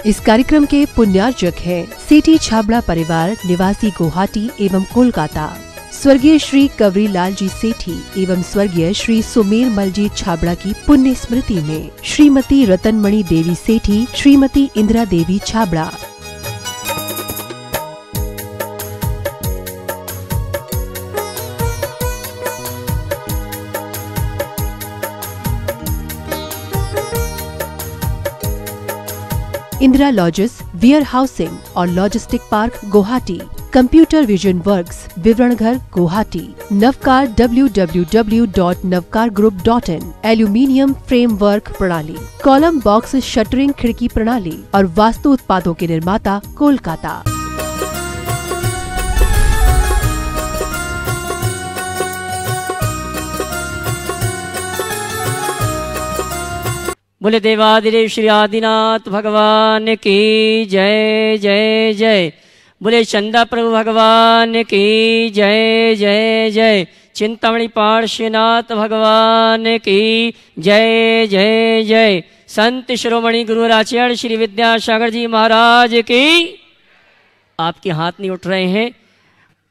इस कार्यक्रम के पुण्यार्जक हैं सेठी छाबड़ा परिवार निवासी गुवाहाटी एवं कोलकाता, स्वर्गीय श्री कवरी लाल जी सेठी एवं स्वर्गीय श्री सुमेर मल जी छाबड़ा की पुण्य स्मृति में Shrimati Ratanmani Devi Sethi, Shrimati Indira Devi Chhabra. Indira lodges, warehousing और logistic park Guwahati, computer vision works, विवरण घर Guwahati, Navkar www.navkargroup.in, aluminium framework प्रणाली, कॉलम बॉक्स शटरिंग खिड़की प्रणाली और वास्तु उत्पादों के निर्माता कोलकाता। बोले देवादिदेव श्री आदिनाथ भगवान की जय जय जय। बोले चंदा प्रभु भगवान की जय जय जय। चिंतामणि पार्श्वनाथ भगवान की जय जय जय। संत शिरोमणि गुरुराचार्य श्री विद्यासागर जी महाराज की। आपके हाथ नहीं उठ रहे हैं।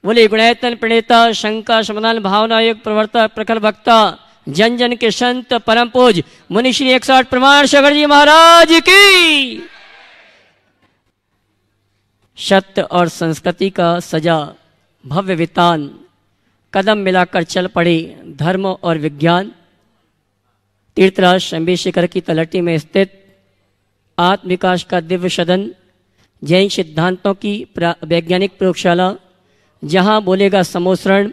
बोले गुणैतन प्रणेता शंका समाधान भावना योग प्रवर्तक प्रखर वक्ता जन जन के संत परम पूज मुनि श्री 108 प्रमाण सागर जी महाराज की। सत्य और संस्कृति का सजा भव्य वितान, कदम मिलाकर चल पड़े धर्म और विज्ञान। तीर्थराज शंभी शिखर की तलहटी में स्थित आत्म विकास का दिव्य सदन, जैन सिद्धांतों की वैज्ञानिक प्रयोगशाला, जहां बोलेगा समोसरण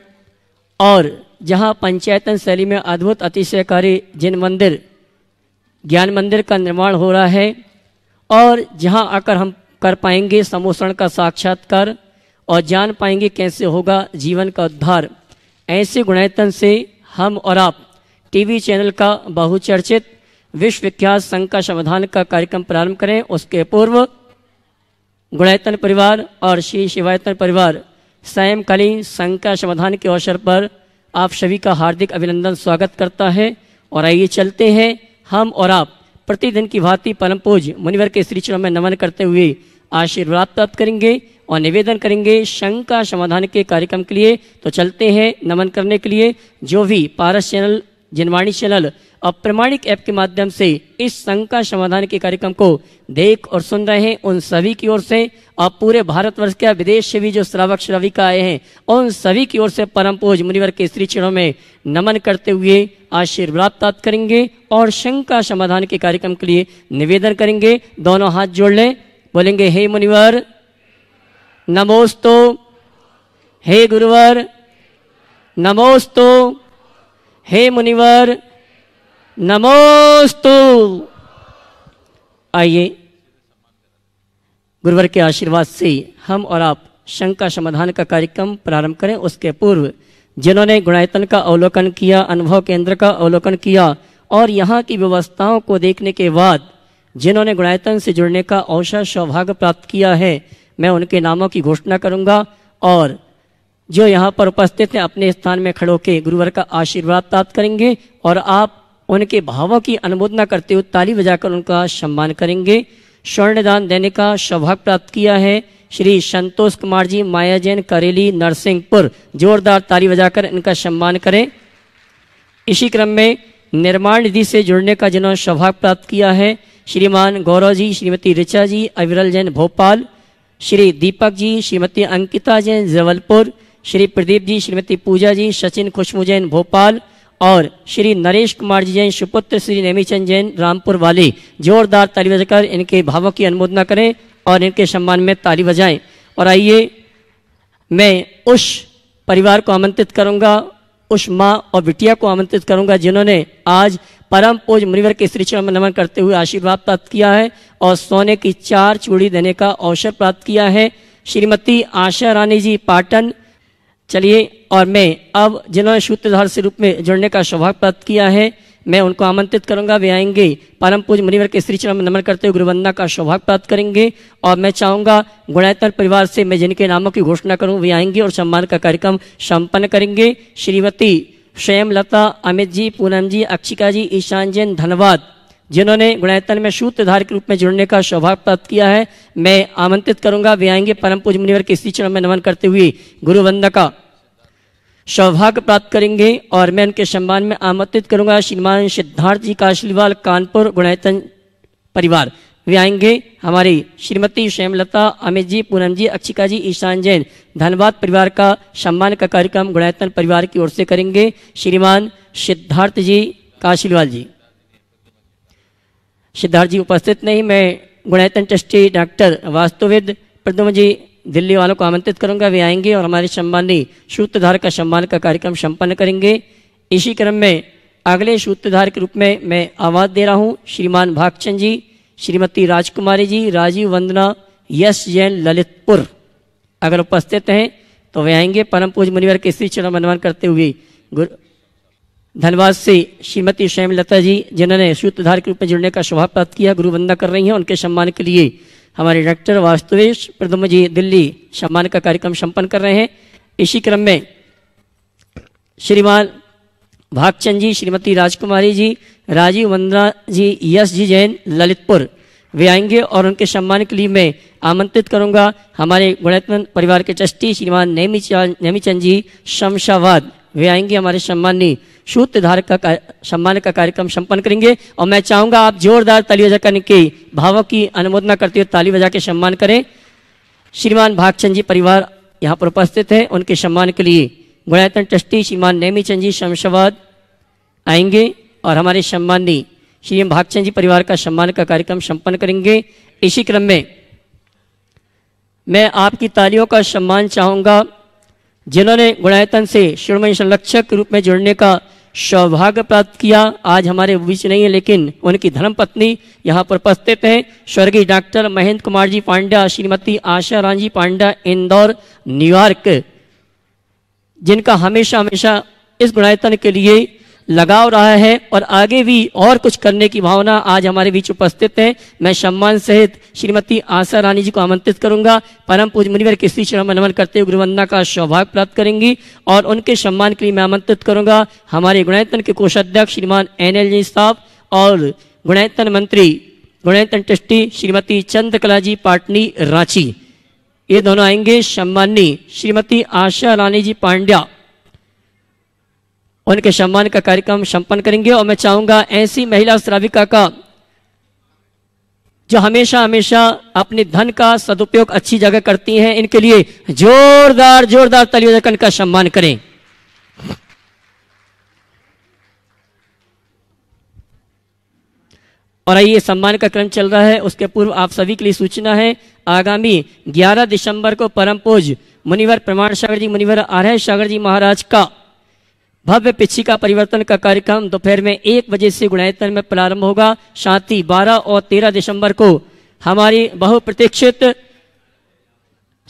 और जहां पंचायतन शैली में अद्भुत अतिशयकारी जिन मंदिर ज्ञान मंदिर का निर्माण हो रहा है और जहां आकर हम कर पाएंगे समोसरण का साक्षात्कार और जान पाएंगे कैसे होगा जीवन का उद्धार। ऐसे गुणायतन से हम और आप टीवी चैनल का बहुचर्चित विश्वविख्यात संघ का समाधान का कार्यक्रम प्रारंभ करें। उसके पूर्व गुणायतन परिवार और श्री शिवायतन परिवार सायंकालीन संघ का समाधान के अवसर पर आप सभी का हार्दिक अभिनंदन स्वागत करता है। और आइए चलते हैं हम और आप प्रतिदिन की भांति परम पूज मुनिवर के श्री चरणों में नमन करते हुए आशीर्वाद प्राप्त करेंगे और निवेदन करेंगे संघ का समाधान के कार्यक्रम के लिए। तो चलते हैं नमन करने के लिए। जो भी पारस चैनल, जिनवाणी चैनल और प्रमाणिक ऐप के माध्यम से इस संघ का समाधान के कार्यक्रम को देख और सुन रहे हैं, उन सभी की ओर से और पूरे भारतवर्ष के विदेश से भी जो श्रावक श्राविका आए हैं उन सभी की ओर से परम पूज मुनिवर के श्री चरणों में नमन करते हुए आशीर्वाद प्राप्त करेंगे और संघ का समाधान के कार्यक्रम के लिए निवेदन करेंगे। दोनों हाथ जोड़ लें, बोलेंगे हे मुनिवर नमोस्तु, हे गुरुवर नमोस्तु, हे मुनिवर नमोस्तु। आइए गुरुवर के आशीर्वाद से हम और आप संघ का समाधान का कार्यक्रम प्रारंभ करें। उसके पूर्व जिन्होंने गुणायतन का अवलोकन किया, अनुभव केंद्र का अवलोकन किया और यहाँ की व्यवस्थाओं को देखने के बाद जिन्होंने गुणायतन से जुड़ने का अवसर सौभाग्य प्राप्त किया है, मैं उनके नामों की घोषणा करूँगा और जो यहाँ पर उपस्थित हैं अपने स्थान में खड़े होकर गुरुवर का आशीर्वाद प्राप्त करेंगे और आप उनके भावों की अनुमोदना करते हुए ताली बजाकर उनका सम्मान करेंगे। स्वर्ण दान देने का सौभाग्य प्राप्त किया है श्री संतोष कुमार जी माया जैन करेली नरसिंहपुर। जोरदार ताली बजाकर इनका सम्मान करें। इसी क्रम में निर्माण निधि से जुड़ने का जिन्होंने सौभाग्य प्राप्त किया है श्रीमान गौरव जी, श्रीमती ऋचा जी अविरल जैन भोपाल, श्री दीपक जी, श्रीमती अंकिता जैन जबलपुर, श्री प्रदीप जी, श्रीमती पूजा जी, सचिन खुशबू जैन भोपाल और श्री नरेश कुमार जी जैन सुपुत्र श्री नेमीचंद जैन रामपुर वाले। जोरदार ताली बजाकर इनके भावों की अनुमोदना करें और इनके सम्मान में ताली बजाएं। और आइए मैं उस परिवार को आमंत्रित करूंगा, उस माँ और बिटिया को आमंत्रित करूंगा जिन्होंने आज परम पूज मुनिवर के श्री चरण में नमन करते हुए आशीर्वाद प्राप्त किया है और सोने की 4 चूड़ी देने का अवसर प्राप्त किया है। श्रीमती आशा रानी जी पाटन। चलिए और मैं अब जिन्होंने सूत्रधार से रूप में जुड़ने का सौभाग्य प्राप्त किया है मैं उनको आमंत्रित करूंगा। वे आएंगे परम पूज मुनिवर के श्री चरण में नमन करते हुए गुरुवंदना का सौभाग्य प्राप्त करेंगे। और मैं चाहूंगा गुणायतन परिवार से मैं जिनके नामों की घोषणा करूं वे आएंगे और सम्मान का कार्यक्रम संपन्न करेंगे। श्रीमती स्वयं लता, अमित जी, पूनम जी, अक्षिका जी, ईशान जैन धन्यवाद, जिन्होंने गुणायतन में सूत्रधार के रूप में जुड़ने का सौभाग्य प्राप्त किया है, मैं आमंत्रित करूंगा। वे आएंगे परम पूज्य मुनिवर के श्री चरण में नमन करते हुए गुरु वंदना का सौभाग्य प्राप्त करेंगे। और मैं उनके सम्मान में आमंत्रित करूंगा श्रीमान सिद्धार्थ जी काशलीवाल, कानपुर गुणायतन परिवार। वे आएंगे हमारी श्रीमती श्यामलता, अमित जी, पूनम जी, अक्षिका जी, ईशान जैन धनबाद परिवार का सम्मान का कार्यक्रम गुणायतन परिवार की ओर से करेंगे श्रीमान सिद्धार्थ जी काशलीवाल जी। सिद्धार्थ जी उपस्थित नहीं, मैं गुणायतन ट्रस्टी डॉक्टर वास्तुविद प्रद्युम्न जी दिल्ली वालों को आमंत्रित करूंगा। वे आएंगे और हमारे सम्मानी सूत्रधार का सम्मान का कार्यक्रम संपन्न करेंगे। इसी क्रम में अगले सूत्रधार के रूप में मैं आवाज दे रहा हूं श्रीमान भागचंद जी, श्रीमती राजकुमारी जी, राजीव वंदना, यश जैन ललितपुर अगर उपस्थित हैं तो वे आएंगे। परम पूज्य मुनिवर के श्री चरण में नमन करते हुए धनबाद से श्रीमती श्यामलता जी, जिन्होंने सूत्रधार के रूप में जुड़ने का सौभाग्य प्राप्त किया, गुरु वंदना कर रही हैं। उनके सम्मान के लिए हमारे डॉक्टर वास्तुवेश प्रद्युम्न जी दिल्ली सम्मान का कार्यक्रम संपन्न कर रहे हैं। इसी क्रम में श्रीमान भागचंद जी, श्रीमती राजकुमारी जी, राजीव वंदना जी, यश जी जैन ललितपुर वे आएंगे और उनके सम्मान के लिए मैं आमंत्रित करूंगा हमारे गुणायतन परिवार के ट्रस्टी श्रीमान नेमीचंद जी शमशाबाद। वे आएंगे हमारे सम्मानी सूत्रधार का सम्मान का कार्यक्रम संपन्न करेंगे। और मैं चाहूंगा आप जोरदार ताली बजा करने के भावों की अनुमोदना करते हुए ताली बजा के सम्मान करें। श्रीमान भागचंद जी परिवार यहाँ पर उपस्थित है, उनके सम्मान के लिए गुणायतन ट्रस्टी श्रीमान नेमीचंद जी शमशाबाद आएंगे और हमारे सम्मानी श्री भागचंद जी परिवार का सम्मान का कार्यक्रम संपन्न करेंगे। इसी क्रम में मैं आपकी तालियों का सम्मान चाहूंगा जिन्होंने गुणायतन से शिरोमणि संरक्षक के रूप में जुड़ने का सौभाग्य प्राप्त किया। आज हमारे बीच नहीं है, लेकिन उनकी धर्मपत्नी यहाँ पर उपस्थित हैं, स्वर्गीय डॉक्टर महेंद्र कुमार जी पांड्या, श्रीमती आशा रानी जी पांड्या, इंदौर न्यूयॉर्क, जिनका हमेशा हमेशा इस गुणायतन के लिए लगाव रहा है और आगे भी और कुछ करने की भावना आज हमारे बीच उपस्थित है। मैं सम्मान सहित श्रीमती आशा रानी जी को आमंत्रित करूंगा। परम पूज्य मुनिवर के श्री चरण में नमन करते हुए गुरुवंदना का सौभाग्य प्राप्त करेंगी और उनके सम्मान के लिए मैं आमंत्रित करूंगा हमारे गुणायतन के कोषाध्यक्ष श्रीमान NL जी साहब और गुणायतन मंत्री गुणायतन ट्रस्टी श्रीमती चंद्रकला जी पाटनी रांची। ये दोनों आएंगे। सम्मानी श्रीमती आशा रानी जी पांड्या उनके सम्मान का कार्यक्रम संपन्न करेंगे। और मैं चाहूंगा ऐसी महिला श्राविका का जो हमेशा हमेशा अपने धन का सदुपयोग अच्छी जगह करती हैं, इनके लिए जोरदार जोरदार तालियों से इनका सम्मान करें। और आइए सम्मान का क्रम चल रहा है, उसके पूर्व आप सभी के लिए सूचना है, आगामी 11 दिसंबर को परम पूज्य मुनिवर प्रमाण सागर जी, मुनिवर आर्य सागर जी महाराज का भव्य पिछिका परिवर्तन का कार्यक्रम दोपहर में 1 बजे से गुणायतन में प्रारंभ होगा। साथ ही 12 और 13 दिसंबर को हमारी बहुप्रतीक्षित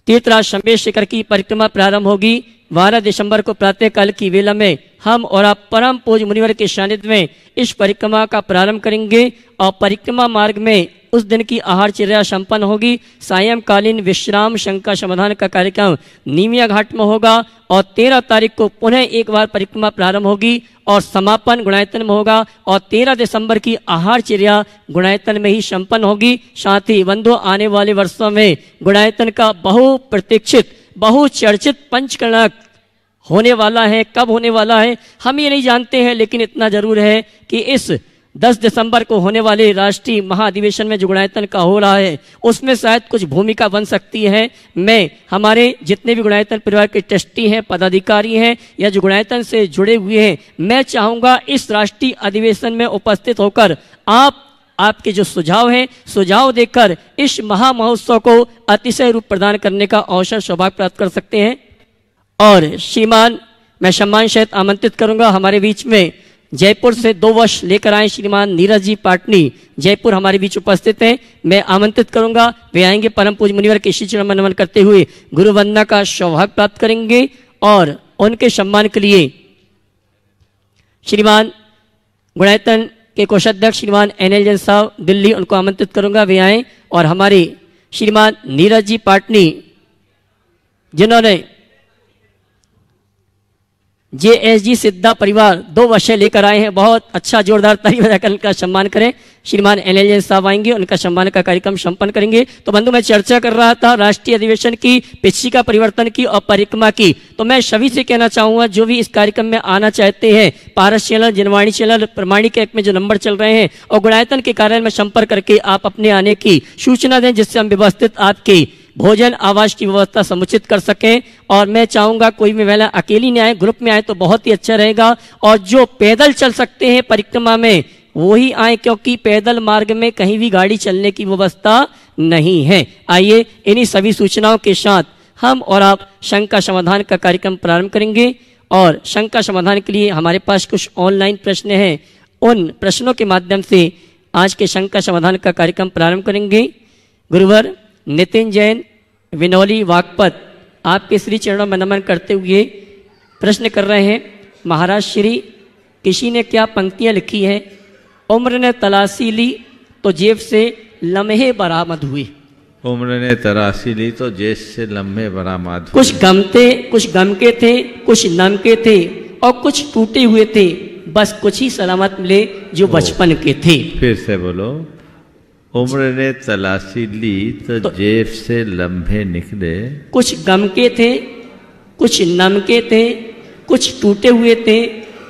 तीर्थराज शंभेश शिखर की परिक्रमा प्रारंभ होगी। 12 दिसंबर को प्रातःकाल की वेला में हम और आप परम पूज्य मुनिवर के सानिध्य में इस परिक्रमा का प्रारंभ करेंगे और परिक्रमा मार्ग में उस दिन की आहारचर्या संपन्न होगी। सायंकालीन विश्राम शंका समाधान का कार्यक्रम नीमिया घाट में होगा और 13 तारीख को पुनः एक बार परिक्रमा प्रारंभ होगी और समापन गुणायतन में होगा और 13 दिसंबर की आहारचर्या गुणायतन में ही संपन्न होगी। साथ ही बंधु आने वाले वर्षों में गुणायतन का बहुप्रतीक्षित बहुचर्चित पंचकर्णक होने वाला है। कब होने वाला है हम ये नहीं जानते हैं, लेकिन इतना जरूर है कि इस 10 दिसंबर को होने वाले राष्ट्रीय महाधिवेशन में जो गुणायतन का हो रहा है उसमें शायद कुछ भूमिका बन सकती है। मैं हमारे जितने भी गुणायतन परिवार के ट्रस्टी हैं, पदाधिकारी हैं या जो गुणायतन से जुड़े हुए हैं, मैं चाहूंगा इस राष्ट्रीय अधिवेशन में उपस्थित होकर आपके जो सुझाव हैं, सुझाव देकर इस महा महोत्सव को अतिशय रूप प्रदान करने का अवसर सौभाग्य प्राप्त कर सकते हैं। और श्रीमान मैं सम्मान सहित आमंत्रित करूंगा हमारे बीच में जयपुर से 2 वर्ष लेकर आए श्रीमान नीरज जी पाटनी, जयपुर हमारे बीच उपस्थित हैं। मैं आमंत्रित करूंगा, वे आएंगे परम पूज्य मुनिवर के श्री चरण में नमन करते हुए गुरु वंदना का सौभाग्य प्राप्त करेंगे और उनके सम्मान के लिए श्रीमान गुणायतन के कोषाध्यक्ष श्रीमान NL जी साहब दिल्ली, उनको आमंत्रित करूंगा, वे आए और हमारे श्रीमान नीरज जी पाटनी जिन्होंने JSG सिद्धा परिवार 2 वर्षे लेकर आए हैं। बहुत अच्छा जोरदार ताली बजाकर उनका सम्मान करें। श्रीमान NLJ साहब आएंगे, उनका सम्मान का कार्यक्रम संपन्न करेंगे। तो बंधु, मैं चर्चा कर रहा था राष्ट्रीय अधिवेशन की, पिछिका परिवर्तन की और परिक्रमा की। तो मैं सभी से कहना चाहूंगा जो भी इस कार्यक्रम में आना चाहते हैं, पारस चैनल, जनवाणी चैनल, प्रमाणिक ऐप में जो नंबर चल रहे हैं और गुणायतन के कार्यालय में संपर्क करके आप अपने आने की सूचना दें, जिससे हम व्यवस्थित आपकी भोजन आवास की व्यवस्था समुचित कर सकें। और मैं चाहूंगा कोई भी महिला अकेली नहीं आए, ग्रुप में आए तो बहुत ही अच्छा रहेगा। और जो पैदल चल सकते हैं परिक्रमा में वो ही आए, क्योंकि पैदल मार्ग में कहीं भी गाड़ी चलने की व्यवस्था नहीं है। आइए इन्हीं सभी सूचनाओं के साथ हम और आप शंका समाधान का कार्यक्रम प्रारंभ करेंगे। और शंका समाधान के लिए हमारे पास कुछ ऑनलाइन प्रश्न हैं, उन प्रश्नों के माध्यम से आज के शंका समाधान का कार्यक्रम प्रारंभ करेंगे। गुरुवर नितिन जैन, विनोली वाकपत, आपके श्री चरणों में नमन करते हुए प्रश्न कर रहे हैं। महाराज श्री, किसी ने क्या पंक्तियां लिखी हैं? उम्र ने तलाशी ली तो जेब से लम्हे बरामद हुए। उम्र ने तलाशी ली तो जेब से लम्हे बरामद हुए। कुछ गम के थे, कुछ नम के थे और कुछ टूटे हुए थे, बस कुछ ही सलामत मिले जो बचपन के थे। फिर से बोलो। उम्र ने तलाशी ली तो जेब से लम्हे निकले। कुछ गम के थे, कुछ नम के थे, कुछ टूटे हुए थे,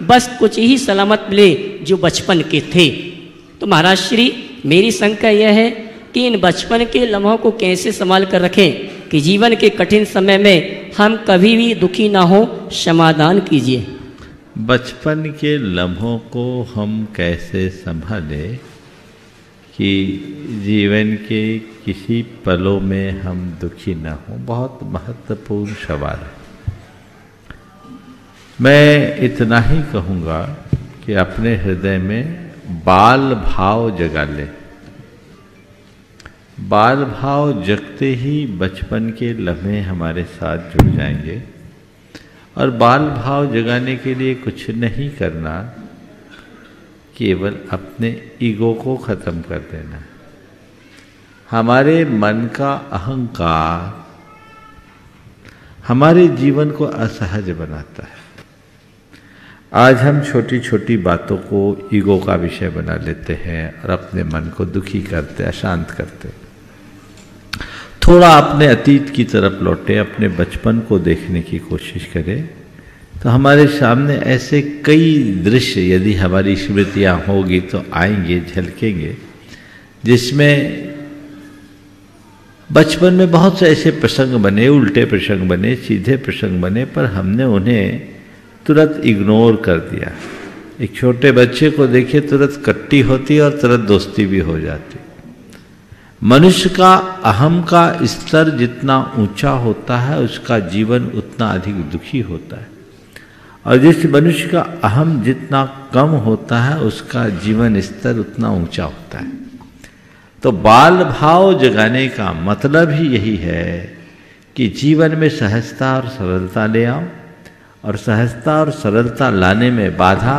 बस कुछ ही सलामत मिले जो बचपन के थे। तो महाराज श्री, मेरी शंका यह है कि इन बचपन के लम्हों को कैसे संभाल कर रखें कि जीवन के कठिन समय में हम कभी भी दुखी ना हो। समाधान कीजिए। बचपन के लम्हों को हम कैसे संभालें कि जीवन के किसी पलों में हम दुखी ना हो, बहुत महत्वपूर्ण सवाल है। मैं इतना ही कहूँगा कि अपने हृदय में बाल भाव जगा ले। बाल भाव जगते ही बचपन के लम्हे हमारे साथ जुड़ जाएंगे। और बाल भाव जगाने के लिए कुछ नहीं करना, केवल अपने ईगो को खत्म कर देना। हमारे मन का अहंकार हमारे जीवन को असहज बनाता है। आज हम छोटी छोटी बातों को ईगो का विषय बना लेते हैं और अपने मन को दुखी करते, अशांत करते। थोड़ा अपने अतीत की तरफ लौटे, अपने बचपन को देखने की कोशिश करें तो हमारे सामने ऐसे कई दृश्य, यदि हमारी स्मृतियाँ होगी तो आएंगे, झलकेंगे, जिसमें बचपन में बहुत से ऐसे प्रसंग बने, उल्टे प्रसंग बने, सीधे प्रसंग बने, पर हमने उन्हें तुरंत इग्नोर कर दिया। एक छोटे बच्चे को देखिए, तुरंत कट्टी होती और तुरंत दोस्ती भी हो जाती। मनुष्य का अहम का स्तर जितना ऊंचा होता है, उसका जीवन उतना अधिक दुखी होता है। और जिस मनुष्य का अहम जितना कम होता है, उसका जीवन स्तर उतना ऊंचा होता है। तो बाल भाव जगाने का मतलब ही यही है कि जीवन में सहजता और सरलता ले आओ। और सहजता और सरलता लाने में बाधा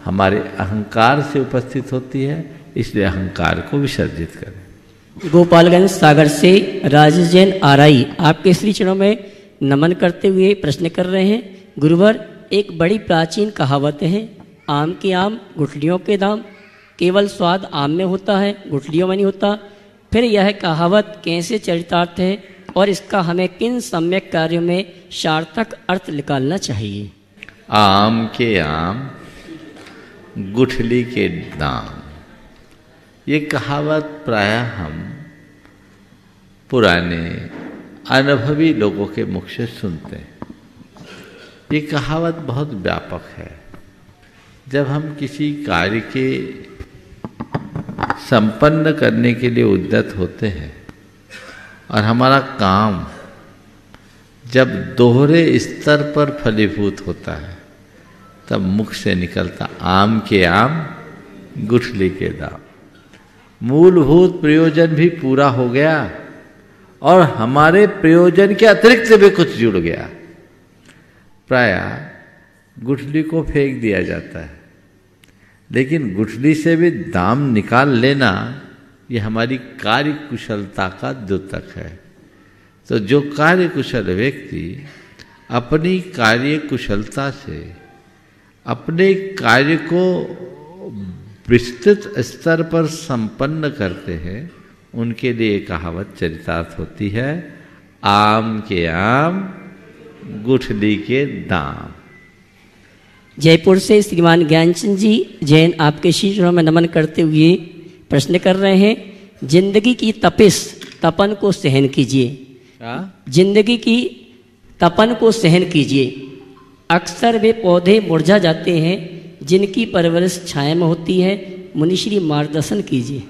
हमारे अहंकार से उपस्थित होती है, इसलिए अहंकार को विसर्जित करें। गोपालगंज सागर से राजेश जैन आरआई, आपके श्री चरणों में नमन करते हुए प्रश्न कर रहे हैं। गुरुवर, एक बड़ी प्राचीन कहावत है, आम के आम गुठलियों के दाम। केवल स्वाद आम में होता है, गुठलियों में नहीं होता। फिर यह कहावत कैसे चरितार्थ है और इसका हमें किन सम्यक कार्यों में सार्थक अर्थ निकालना चाहिए? आम के आम गुठली के दाम, ये कहावत प्रायः हम पुराने अनुभवी लोगों के मुख से सुनते हैं। ये कहावत बहुत व्यापक है। जब हम किसी कार्य के संपन्न करने के लिए उद्यत होते हैं और हमारा काम जब दोहरे स्तर पर फलीभूत होता है, तब मुख से निकलता आम के आम गुठली के दाम। मूलभूत प्रयोजन भी पूरा हो गया और हमारे प्रयोजन के अतिरिक्त भी कुछ जुड़ गया। प्रायः गुठली को फेंक दिया जाता है, लेकिन गुठली से भी दाम निकाल लेना ये हमारी कार्य कुशलता का द्योतक है। तो जो कार्य कुशल व्यक्ति अपनी कार्य कुशलता से अपने कार्य को विस्तृत स्तर पर संपन्न करते हैं, उनके लिए कहावत चरितार्थ होती है, आम के आम गुठली के दाम। जयपुर से श्रीमान ज्ञानचंद जी जैन आपके शीशों में नमन करते हुए प्रश्न कर रहे हैं, जिंदगी की तपन को सहन कीजिए। जिंदगी की तपन को सहन कीजिए। अक्सर वे पौधे मुरझा जाते हैं जिनकी परवरिश छाया में होती है, मुनिश्री मार्गदर्शन कीजिए।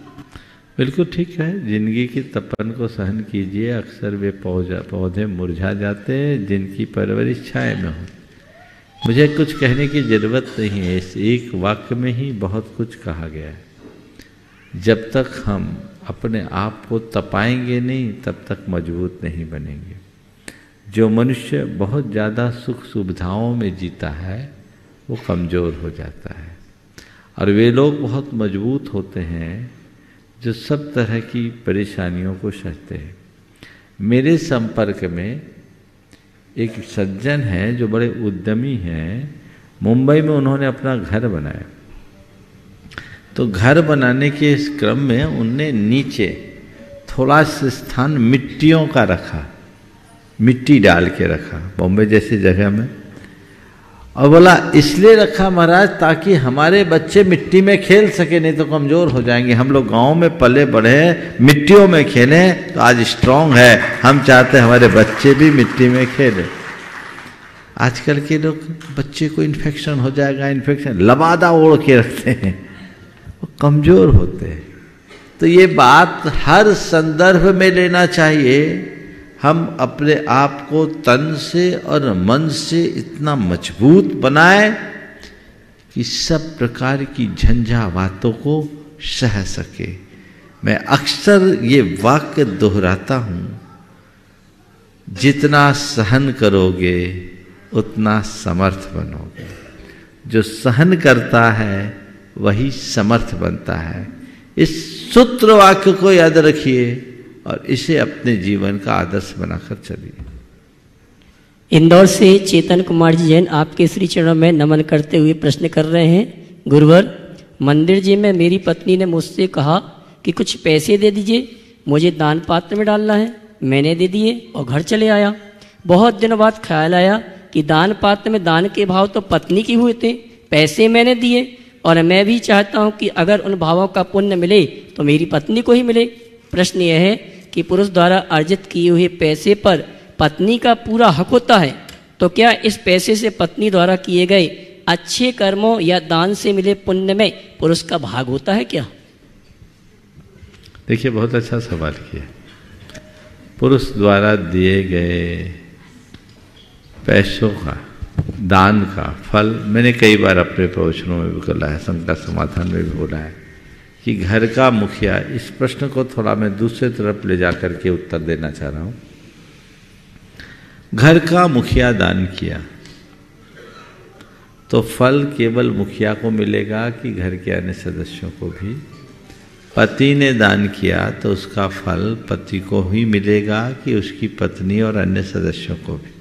बिल्कुल ठीक है, जिंदगी की तपन को सहन कीजिए। अक्सर वे पौधे मुरझा जाते हैं जिनकी परवरिश छाया में हो। मुझे कुछ कहने की जरूरत नहीं है, इस एक वाक्य में ही बहुत कुछ कहा गया है। जब तक हम अपने आप को तपाएंगे नहीं, तब तक मजबूत नहीं बनेंगे। जो मनुष्य बहुत ज़्यादा सुख सुविधाओं में जीता है वो कमज़ोर हो जाता है, और वे लोग बहुत मजबूत होते हैं जो सब तरह की परेशानियों को सहते हैं। मेरे संपर्क में एक सज्जन है जो बड़े उद्यमी हैं। मुंबई में उन्होंने अपना घर बनाया, तो घर बनाने के इस क्रम में उनने नीचे थोड़ा सा स्थान मिट्टियों का रखा, मिट्टी डाल के रखा बॉम्बे जैसी जगह में, और बोला इसलिए रखा महाराज ताकि हमारे बच्चे मिट्टी में खेल सके, नहीं तो कमज़ोर हो जाएंगे। हम लोग गांव में पले बढ़े, मिट्टियों में खेलें तो आज स्ट्रांग है, हम चाहते हैं हमारे बच्चे भी मिट्टी में खेलें। आजकल के लोग बच्चे को इन्फेक्शन हो जाएगा, इन्फेक्शन लबादा ओढ़ के रखते हैं, वो कमज़ोर होते हैं। तो ये बात हर संदर्भ में लेना चाहिए। हम अपने आप को तन से और मन से इतना मजबूत बनाएं कि सब प्रकार की झंझावातों को सह सके। मैं अक्सर ये वाक्य दोहराता हूँ, जितना सहन करोगे उतना समर्थ बनोगे। जो सहन करता है वही समर्थ बनता है। इस सूत्र वाक्य को याद रखिए और इसे अपने जीवन का आदर्श बनाकर चलिए। इंदौर से चेतन कुमार जी जैन आपके श्री चरणों में नमन करते हुए प्रश्न कर रहे हैं, गुरुवर मंदिर जी में मेरी पत्नी ने मुझसे कहा कि कुछ पैसे दे दीजिए, मुझे दान पात्र में डालना है। मैंने दे दिए और घर चले आया। बहुत दिनों बाद ख्याल आया कि दान पात्र में दान के भाव तो पत्नी के हुए थे, पैसे मैंने दिए और मैं भी चाहता हूँ कि अगर उन भावों का पुण्य मिले तो मेरी पत्नी को ही मिले। प्रश्न यह है कि पुरुष द्वारा अर्जित किए हुए पैसे पर पत्नी का पूरा हक होता है, तो क्या इस पैसे से पत्नी द्वारा किए गए अच्छे कर्मों या दान से मिले पुण्य में पुरुष का भाग होता है क्या? देखिए, बहुत अच्छा सवाल किया। पुरुष द्वारा दिए गए पैसों का, दान का फल मैंने कई बार अपने प्रवचनों में भी बोला है, शंका समाधान में भी बोला है कि घर का मुखिया, इस प्रश्न को थोड़ा मैं दूसरे तरफ ले जाकर के उत्तर देना चाह रहा हूँ। घर का मुखिया दान किया तो फल केवल मुखिया को मिलेगा कि घर के अन्य सदस्यों को भी? पति ने दान किया तो उसका फल पति को ही मिलेगा कि उसकी पत्नी और अन्य सदस्यों को भी?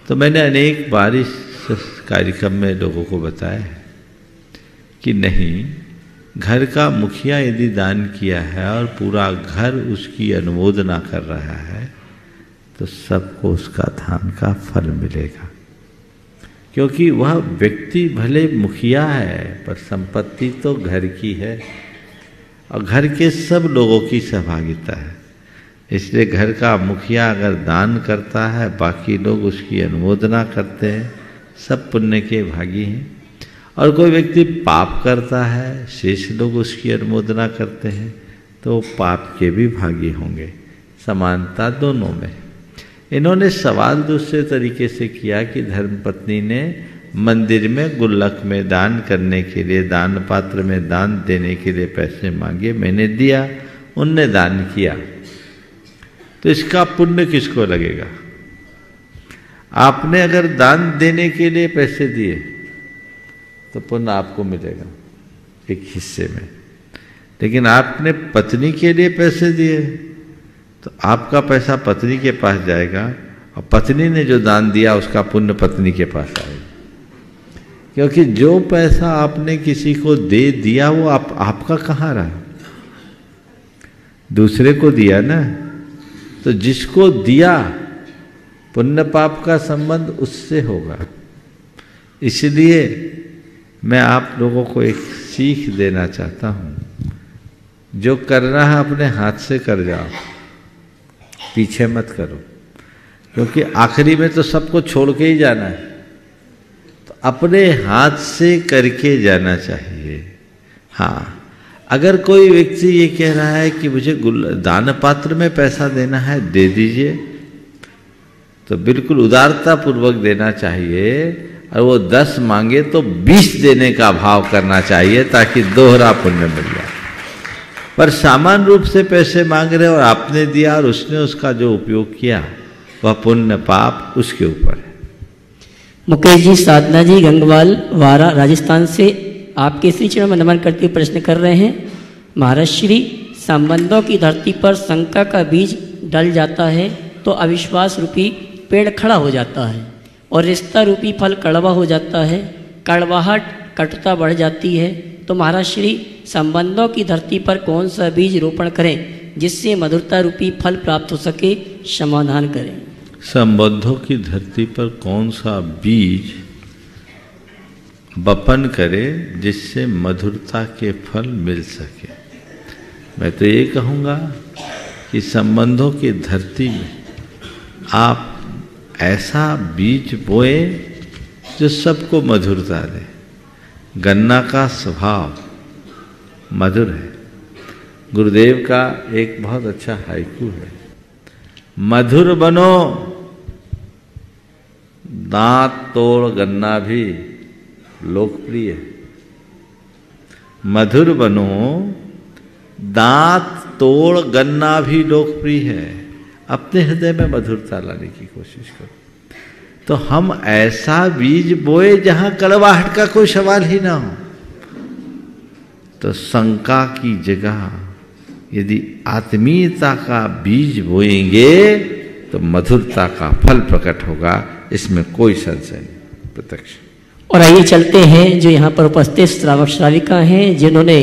तो मैंने अनेक बार इस कार्यक्रम में लोगों को बताया है कि नहीं, घर का मुखिया यदि दान किया है और पूरा घर उसकी अनुमोदना कर रहा है तो सबको उसका दान का फल मिलेगा, क्योंकि वह व्यक्ति भले मुखिया है पर संपत्ति तो घर की है और घर के सब लोगों की सहभागिता है। इसलिए घर का मुखिया अगर दान करता है, बाकी लोग उसकी अनुमोदना करते हैं, सब पुण्य के भागी हैं। और कोई व्यक्ति पाप करता है, शेष लोग उसकी अनुमोदना करते हैं, तो पाप के भी भागी होंगे। समानता दोनों में। इन्होंने सवाल दूसरे तरीके से किया कि धर्मपत्नी ने मंदिर में गुल्लक में दान करने के लिए, दान पात्र में दान देने के लिए पैसे मांगे, मैंने दिया, उनने दान किया, तो इसका पुण्य किसको लगेगा? आपने अगर दान देने के लिए पैसे दिए तो पुण्य आपको मिलेगा एक हिस्से में, लेकिन आपने पत्नी के लिए पैसे दिए तो आपका पैसा पत्नी के पास जाएगा और पत्नी ने जो दान दिया उसका पुण्य पत्नी के पास आएगा, क्योंकि जो पैसा आपने किसी को दे दिया वो आपका कहाँ रहा, दूसरे को दिया ना। तो जिसको दिया पुण्य पाप का संबंध उससे होगा। इसलिए मैं आप लोगों को एक सीख देना चाहता हूँ, जो करना है अपने हाथ से कर जाओ, पीछे मत करो, क्योंकि आखिरी में तो सबको छोड़ के ही जाना है। तो अपने हाथ से करके जाना चाहिए। हाँ, अगर कोई व्यक्ति ये कह रहा है कि मुझे दान पात्र में पैसा देना है, दे दीजिए, तो बिल्कुल उदारता पूर्वक देना चाहिए। और वो 10 मांगे तो 20 देने का भाव करना चाहिए, ताकि दोहरा पुण्य मिल जाए। पर सामान्य रूप से पैसे मांग रहे और आपने दिया और उसने उसका जो उपयोग किया, वह पुण्य पाप उसके ऊपर है। मुकेश जी, साधना जी गंगवाल वारा राजस्थान से आपके श्री चरण में नमन करते हुए प्रश्न कर रहे हैं। महाराज श्री, संबंधों की धरती पर शंका का बीज डल जाता है तो अविश्वास रूपी पेड़ खड़ा हो जाता है और रिश्ता रूपी फल कड़वा हो जाता है, कड़वाहट कटुता बढ़ जाती है। तो महाराज श्री, संबंधों की धरती पर कौन सा बीज रोपण करें जिससे मधुरता रूपी फल प्राप्त हो सके, समाधान करें। संबंधों की धरती पर कौन सा बीज बपन करे जिससे मधुरता के फल मिल सके। मैं तो ये कहूँगा कि संबंधों की धरती में आप ऐसा बीज बोए जो सबको मधुरता दे। गन्ना का स्वभाव मधुर है। गुरुदेव का एक बहुत अच्छा हाइकू है, मधुर बनो दांत तोड़ गन्ना भी लोकप्रिय है। मधुर बनो दांत तोड़ गन्ना भी लोकप्रिय है। अपने हृदय में मधुरता लाने की कोशिश करो। तो हम ऐसा बीज बोए जहां कड़वाहट का कोई सवाल ही ना हो। तो शंका की जगह यदि आत्मीयता का बीज बोएंगे तो मधुरता का फल प्रकट होगा, इसमें कोई संशय नहीं, प्रत्यक्ष। और आइए चलते हैं जो यहाँ पर उपस्थित श्रावक श्राविका हैं जिन्होंने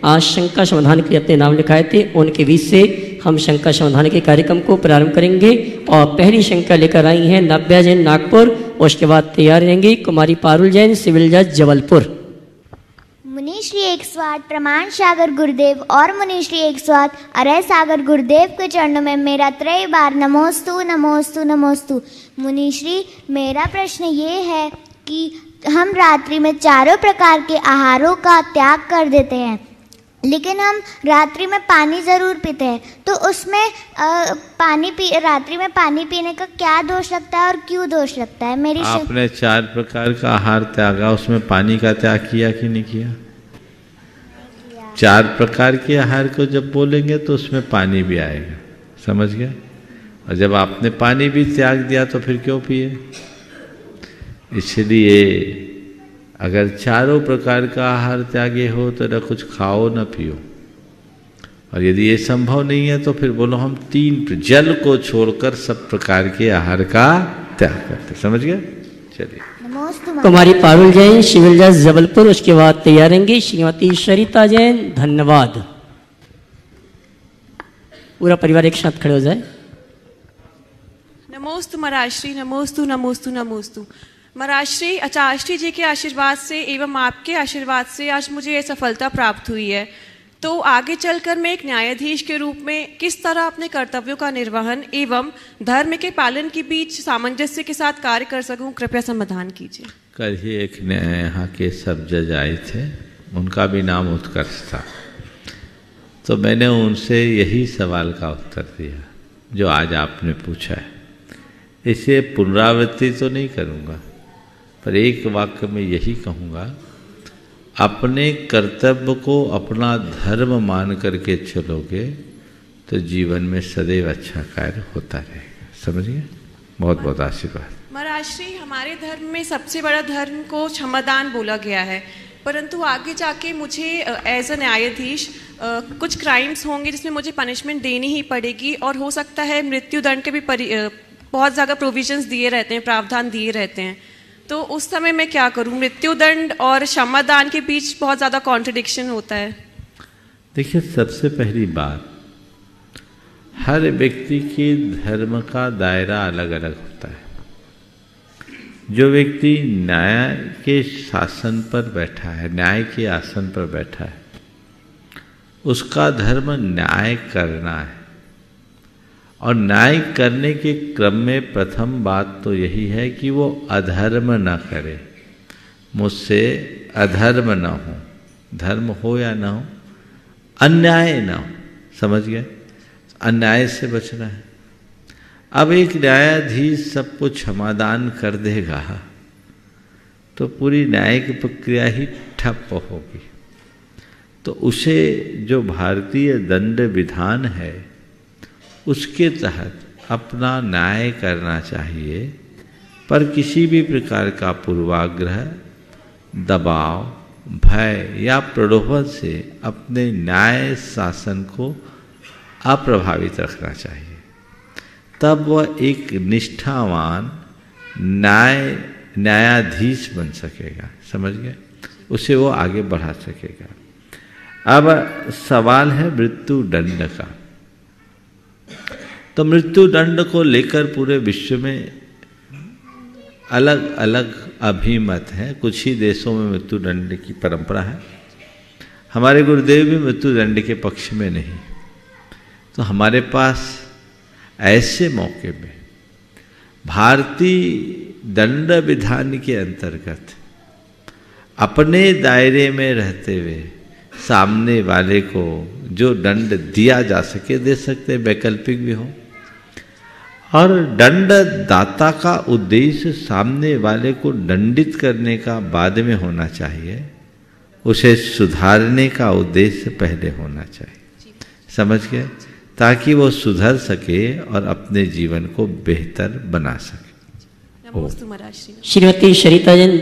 आज शंका समाधान के लिए अपने नाम लिखाए थे, उनके बीच से हम शंका समाधान के कार्यक्रम को प्रारंभ करेंगे। और पहली शंका लेकर आई हैं नव्या जैन नागपुर, उसके बाद तैयार रहेंगी कुमारी पारुल जैन सिविल जज जबलपुर। मुनिश्री 108 प्रमाण सागर गुरुदेव और मुनिश्री 108 अरय सागर गुरुदेव के चरणों में मेरा त्रय बार नमोस्तु नमोस्तु नमोस्तु। मुनिश्री, मेरा प्रश्न ये है कि हम रात्रि में चारों प्रकार के आहारों का त्याग कर देते हैं, लेकिन हम रात्रि में पानी ज़रूर पीते हैं, तो उसमें रात्रि में पानी पीने का क्या दोष लगता है और क्यों दोष लगता है? मेरी आपने 4 प्रकार का आहार त्यागा, उसमें पानी का त्याग किया कि नहीं किया? 4 प्रकार के आहार को जब बोलेंगे तो उसमें पानी भी आएगा, समझ गए? और जब आपने पानी भी त्याग दिया तो फिर क्यों पिए? इसलिए अगर चारों प्रकार का आहार त्यागे हो तो न कुछ खाओ न पियो। और यदि ये संभव नहीं है तो फिर बोलो हम 3 जल को छोड़कर सब प्रकार के आहार का त्याग करते। समझ गए? चलिए। कुमारी पारुल जैन सिविल जज जबलपुर, उसके बाद तैयार रहेंगी श्रीमती सरिता जैन। धन्यवाद। पूरा परिवार एक साथ खड़े हो जाए। नमोस्तु महाराष्ट्री, नमोस्तु नमोस्तु नमोस्तु। महाराष्ट्री, आचार्य जी के आशीर्वाद से एवं आपके आशीर्वाद से आज मुझे ये सफलता प्राप्त हुई है। तो आगे चलकर मैं एक न्यायाधीश के रूप में किस तरह अपने कर्तव्यों का निर्वहन एवं धर्म के पालन के बीच सामंजस्य के साथ कार्य कर सकूं, कृपया समाधान कीजिए। कल ही एक यहाँ के सब जज आए थे, उनका भी नाम उत्कर्ष था। तो मैंने उनसे यही सवाल का उत्तर दिया जो आज आपने पूछा है। इसे पुनरावृत्ति तो नहीं करूँगा, पर एक वाक्य में यही कहूँगा, अपने कर्तव्य को अपना धर्म मान करके चलोगे तो जीवन में सदैव अच्छा कार्य होता रहेगा। समझिए? बहुत बहुत आशीर्वाद। महाराष्ट्री, हमारे धर्म में सबसे बड़ा धर्म को क्षमादान बोला गया है, परंतु आगे जाके मुझे एज अ न्यायाधीश कुछ क्राइम्स होंगे जिसमें मुझे पनिशमेंट देनी ही पड़ेगी और हो सकता है मृत्यु दंड के भी बहुत ज़्यादा प्रोविजंस दिए रहते हैं, प्रावधान दिए रहते हैं, तो उस समय मैं क्या करूं? मृत्युदंड और क्षमादान के बीच बहुत ज़्यादा कॉन्ट्रडिक्शन होता है। देखिए, सबसे पहली बात, हर व्यक्ति के धर्म का दायरा अलग अलग होता है। जो व्यक्ति न्याय के शासन पर बैठा है, न्याय के आसन पर बैठा है, उसका धर्म न्याय करना है। और न्याय करने के क्रम में प्रथम बात तो यही है कि वो अधर्म न करे, मुझसे अधर्म न हो, धर्म हो या ना हो, अन्याय न हो। समझ गए? अन्याय से बचना है। अब एक न्यायाधीश सबको क्षमादान कर देगा तो पूरी न्यायिक प्रक्रिया ही ठप होगी। तो उसे जो भारतीय दंड विधान है उसके तहत अपना न्याय करना चाहिए, पर किसी भी प्रकार का पूर्वाग्रह, दबाव, भय या प्रलोभन से अपने न्याय शासन को अप्रभावित रखना चाहिए। तब वह एक निष्ठावान न्यायाधीश बन सकेगा। समझ गए? उसे वो आगे बढ़ा सकेगा। अब सवाल है मृत्यु दंड का। तो मृत्यु दंड को लेकर पूरे विश्व में अलग अलग अभिमत है। कुछ ही देशों में मृत्यु दंड की परंपरा है। हमारे गुरुदेव भी मृत्यु दंड के पक्ष में नहीं। तो हमारे पास ऐसे मौके में भारतीय दंड विधान के अंतर्गत अपने दायरे में रहते हुए सामने वाले को जो दंड दिया जा सके दे सकते, वैकल्पिक भी हो। और दंड दाता का उद्देश्य सामने वाले को दंडित करने का बाद में होना चाहिए, उसे सुधारने का उद्देश्य पहले होना चाहिए। समझ गए? ताकि वो सुधर सके और अपने जीवन को बेहतर बना सके। श्रीमती शरीता जैन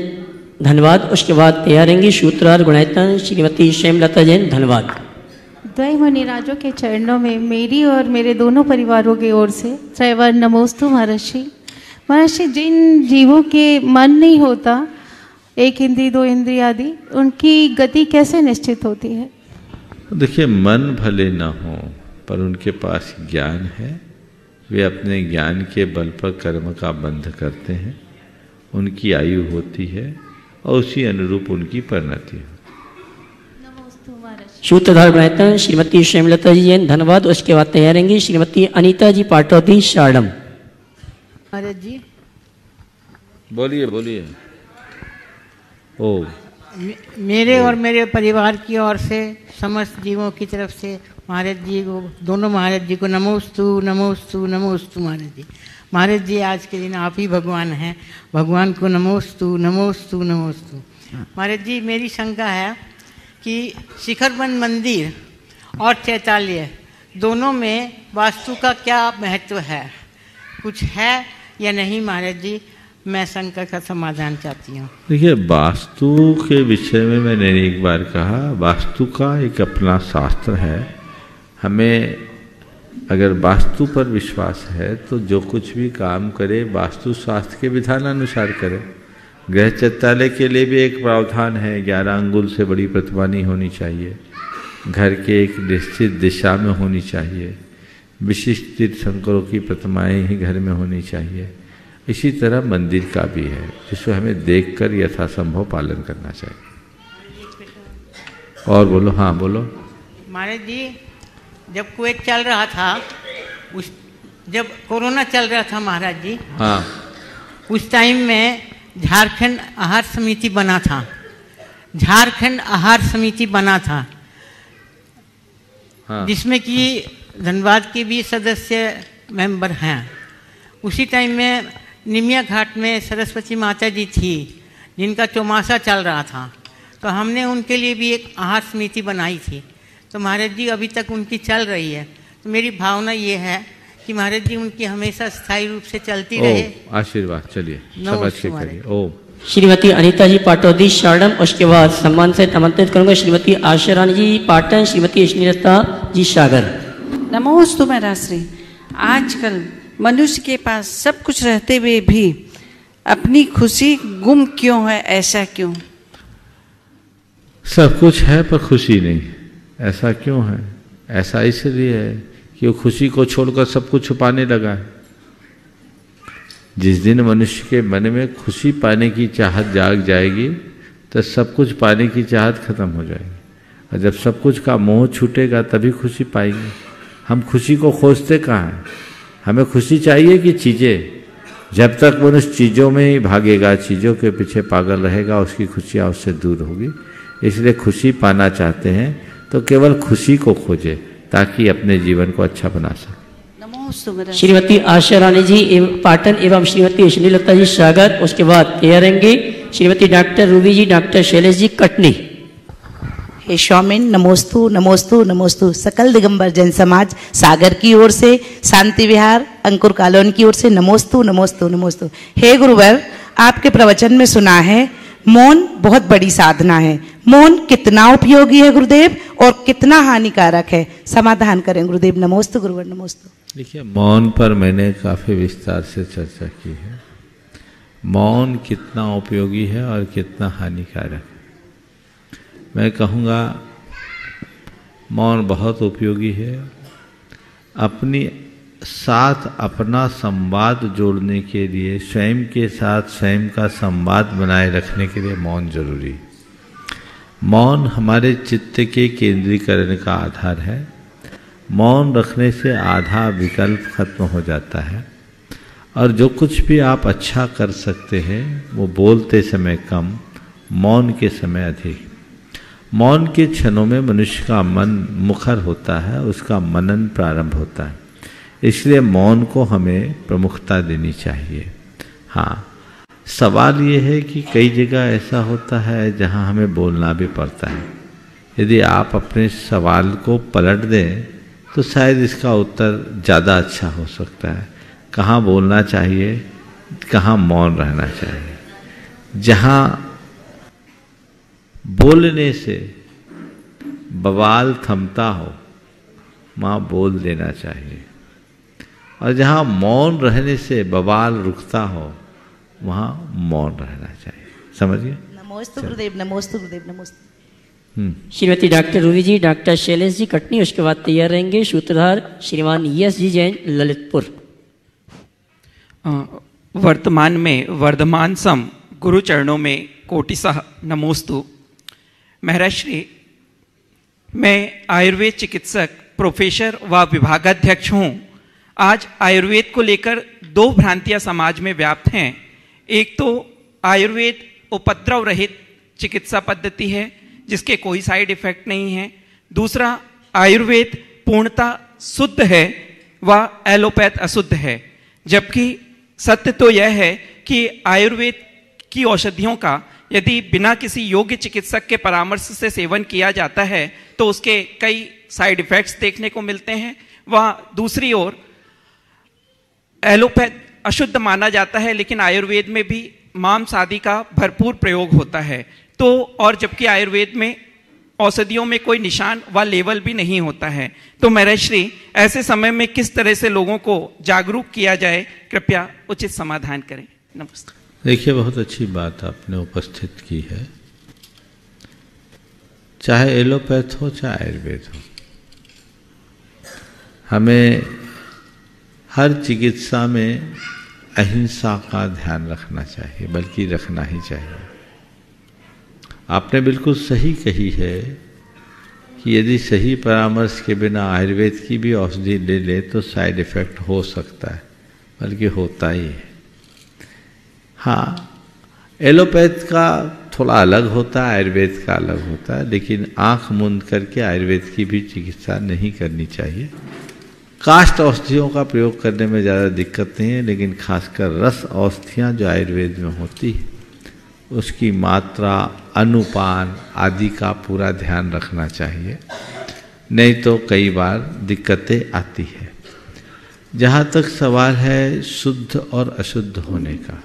धन्यवाद। उसके बाद तैयार रहेंगी सूत्रधार गुणायतन श्रीमती श्यामलता जैन धन्यवाद। द्वय मुनिराजों के चरणों में मेरी और मेरे दोनों परिवारों की ओर से त्रैवर नमोस्तु महर्षि। महर्षि, जिन जीवों के मन नहीं होता, एक इंद्री दो इंद्री आदि, उनकी गति कैसे निश्चित होती है? देखिए, मन भले ना हो पर उनके पास ज्ञान है, वे अपने ज्ञान के बल पर कर्म का बंध करते हैं, उनकी आयु होती है और उसी अनुरूप उनकी परिणति होती है। सूत्रधार बनाते श्रीमती श्यामलता जी जैन धन्यवाद। उसके बाद तैयार रहेंगी श्रीमती अनीता जी पाटौदी शारडम। महाराज जी बोलिए बोलिए। ओ मेरे और मेरे परिवार की ओर से समस्त जीवों की तरफ से महाराज जी को, दोनों महाराज जी को नमोस्तु नमोस्तु नमोस्तु। महाराज जी, महाराज जी, आज के दिन आप ही भगवान हैं, भगवान को नमोस्तु नमोस्तु नमोस्तु। महाराज जी, मेरी शंका है कि शिखरबंद मंदिर और चैताल्य दोनों में वास्तु का क्या महत्व है? कुछ है या नहीं? महाराज जी, मैं शंका का समाधान चाहती हूँ। देखिए, वास्तु के विषय में मैंने एक बार कहा, वास्तु का एक अपना शास्त्र है। हमें अगर वास्तु पर विश्वास है तो जो कुछ भी काम करे वास्तु शास्त्र के विधान अनुसार करे। गृह चैतालय के लिए भी एक प्रावधान है, 11 अंगुल से बड़ी प्रतिमा नहीं होनी चाहिए, घर के एक निश्चित दिशा में होनी चाहिए, विशिष्ट तीर्थंकरों की प्रतिमाएं ही घर में होनी चाहिए। इसी तरह मंदिर का भी है, जिसको हमें देखकर यथासंभव पालन करना चाहिए। और बोलो। हाँ बोलो। महाराज जी, जब कुवैत चल रहा था, जब कोरोना चल रहा था महाराज जी, हाँ, उस टाइम में झारखंड आहार समिति बना था। झारखंड आहार समिति बना था, हाँ, जिसमें कि धनबाद के भी सदस्य मेंबर हैं। उसी टाइम में निमिया घाट में सरस्वती माता जी थी, जिनका चौमासा चल रहा था, तो हमने उनके लिए भी एक आहार समिति बनाई थी। तो महाराज जी, अभी तक उनकी चल रही है। तो मेरी भावना ये है कि महाराज जी उनकी हमेशा स्थायी रूप से चलती रहे। आशीर्वाद। चलिए समझ के करिए। ओम। श्रीमती अनीता जी पाटौदी शारडम। उसके बाद सम्मान से आमंत्रित करूंगा श्रीमती आशा रानी जी पाटन, श्रीमती स्नेहलता जी सागर। नमोस्तु महर्षि। आजकल मनुष्य के पास सब कुछ रहते हुए भी अपनी खुशी गुम क्यों है, ऐसा क्यों? सब कुछ है पर खुशी नहीं, ऐसा क्यों है? ऐसा इसलिए है कि वो खुशी को छोड़कर सब कुछ छुपाने लगा है। जिस दिन मनुष्य के मन में खुशी पाने की चाहत जाग जाएगी तो सब कुछ पाने की चाहत खत्म हो जाएगी, और जब सब कुछ का मोह छूटेगा तभी खुशी पाएंगे। हम खुशी को खोजते कहाँ हैं? हमें खुशी चाहिए कि चीज़ें। जब तक मनुष्य चीज़ों में ही भागेगा, चीज़ों के पीछे पागल रहेगा, उसकी खुशियाँ उससे दूर होगी। इसलिए खुशी पाना चाहते हैं तो केवल खुशी को खोजे ताकि अपने जीवन को अच्छा बना सके। श्रीमती आशा रानी जी पाटन एवं श्रीमती श्रीलता जी सागर, उसके बाद तैयार रहेंगे श्रीमती डॉक्टर रूबी जी, डॉक्टर शैलेश जी कटनी। हे स्वामिन, नमोस्तु नमोस्तु नमोस्तु। सकल दिगंबर जन समाज सागर की ओर से, शांति विहार अंकुर कॉलोनी की ओर से नमोस्तु नमोस्तु नमोस्तु। हे गुरुवर, आपके प्रवचन में सुना है मौन बहुत बड़ी साधना है। मौन कितना उपयोगी है गुरुदेव और कितना हानिकारक है, समाधान करें गुरुदेव। नमोस्तु गुरुवर, नमोस्तु। देखिए, मौन पर मैंने काफ़ी विस्तार से चर्चा की है। मौन कितना उपयोगी है और कितना हानिकारक है। मैं कहूँगा मौन बहुत उपयोगी है। अपनी साथ अपना संवाद जोड़ने के लिए, स्वयं के साथ स्वयं का संवाद बनाए रखने के लिए मौन जरूरी है। मौन हमारे चित्त के केंद्रीकरण का आधार है। मौन रखने से आधा विकल्प खत्म हो जाता है, और जो कुछ भी आप अच्छा कर सकते हैं वो बोलते समय कम, मौन के समय अधिक। मौन के क्षणों में मनुष्य का मन मुखर होता है, उसका मनन प्रारंभ होता है। इसलिए मौन को हमें प्रमुखता देनी चाहिए। हाँ, सवाल ये है कि कई जगह ऐसा होता है जहाँ हमें बोलना भी पड़ता है। यदि आप अपने सवाल को पलट दें तो शायद इसका उत्तर ज़्यादा अच्छा हो सकता है। कहाँ बोलना चाहिए, कहाँ मौन रहना चाहिए। जहाँ बोलने से बवाल थमता हो वहाँ बोल देना चाहिए, और जहाँ मौन रहने से बवाल रुकता हो वहाँ मौन रहना चाहिए। समझिए। नमोस्तु गुरुदेव, नमोस्तु गुरुदेव, नमोस्तु। श्रीमती डॉक्टर रूबी जी, डॉक्टर शैलेश जी कटनी, उसके बाद तैयार रहेंगे सूत्रधार श्रीमान यश जी जैन ललितपुर। वर्तमान में वर्धमान सम गुरु चरणों में कोटिसह नमोस्तु। महाराज श्री, मैं आयुर्वेद चिकित्सक, प्रोफेसर व विभागाध्यक्ष हूँ। आज आयुर्वेद को लेकर दो भ्रांतियाँ समाज में व्याप्त हैं। एक तो आयुर्वेद उपद्रव रहित चिकित्सा पद्धति है जिसके कोई साइड इफेक्ट नहीं है। दूसरा, आयुर्वेद पूर्णतः शुद्ध है व एलोपैथ अशुद्ध है। जबकि सत्य तो यह है कि आयुर्वेद की औषधियों का यदि बिना किसी योग्य चिकित्सक के परामर्श से सेवन किया जाता है तो उसके कई साइड इफेक्ट्स देखने को मिलते हैं। वह दूसरी ओर एलोपैथ अशुद्ध माना जाता है, लेकिन आयुर्वेद में भी मांस आदि का भरपूर प्रयोग होता है। तो और जबकि आयुर्वेद में औषधियों में कोई निशान व लेवल भी नहीं होता है। तो महाराज श्री, ऐसे समय में किस तरह से लोगों को जागरूक किया जाए, कृपया उचित समाधान करें। नमस्ते। देखिए, बहुत अच्छी बात आपने उपस्थित की है। चाहे एलोपैथ हो चाहे आयुर्वेद हो, हमें हर चिकित्सा में अहिंसा का ध्यान रखना चाहिए, बल्कि रखना ही चाहिए। आपने बिल्कुल सही कही है कि यदि सही परामर्श के बिना आयुर्वेद की भी औषधि ले ले तो साइड इफेक्ट हो सकता है, बल्कि होता ही है। हाँ, एलोपैथ का थोड़ा अलग होता है, आयुर्वेद का अलग होता है, लेकिन आंख मूंद करके आयुर्वेद की भी चिकित्सा नहीं करनी चाहिए। काष्ठ औषधियों का प्रयोग करने में ज़्यादा दिक्कत नहीं है, लेकिन खासकर रस औषधियाँ जो आयुर्वेद में होती है उसकी मात्रा, अनुपान आदि का पूरा ध्यान रखना चाहिए, नहीं तो कई बार दिक्कतें आती है। जहाँ तक सवाल है शुद्ध और अशुद्ध होने का,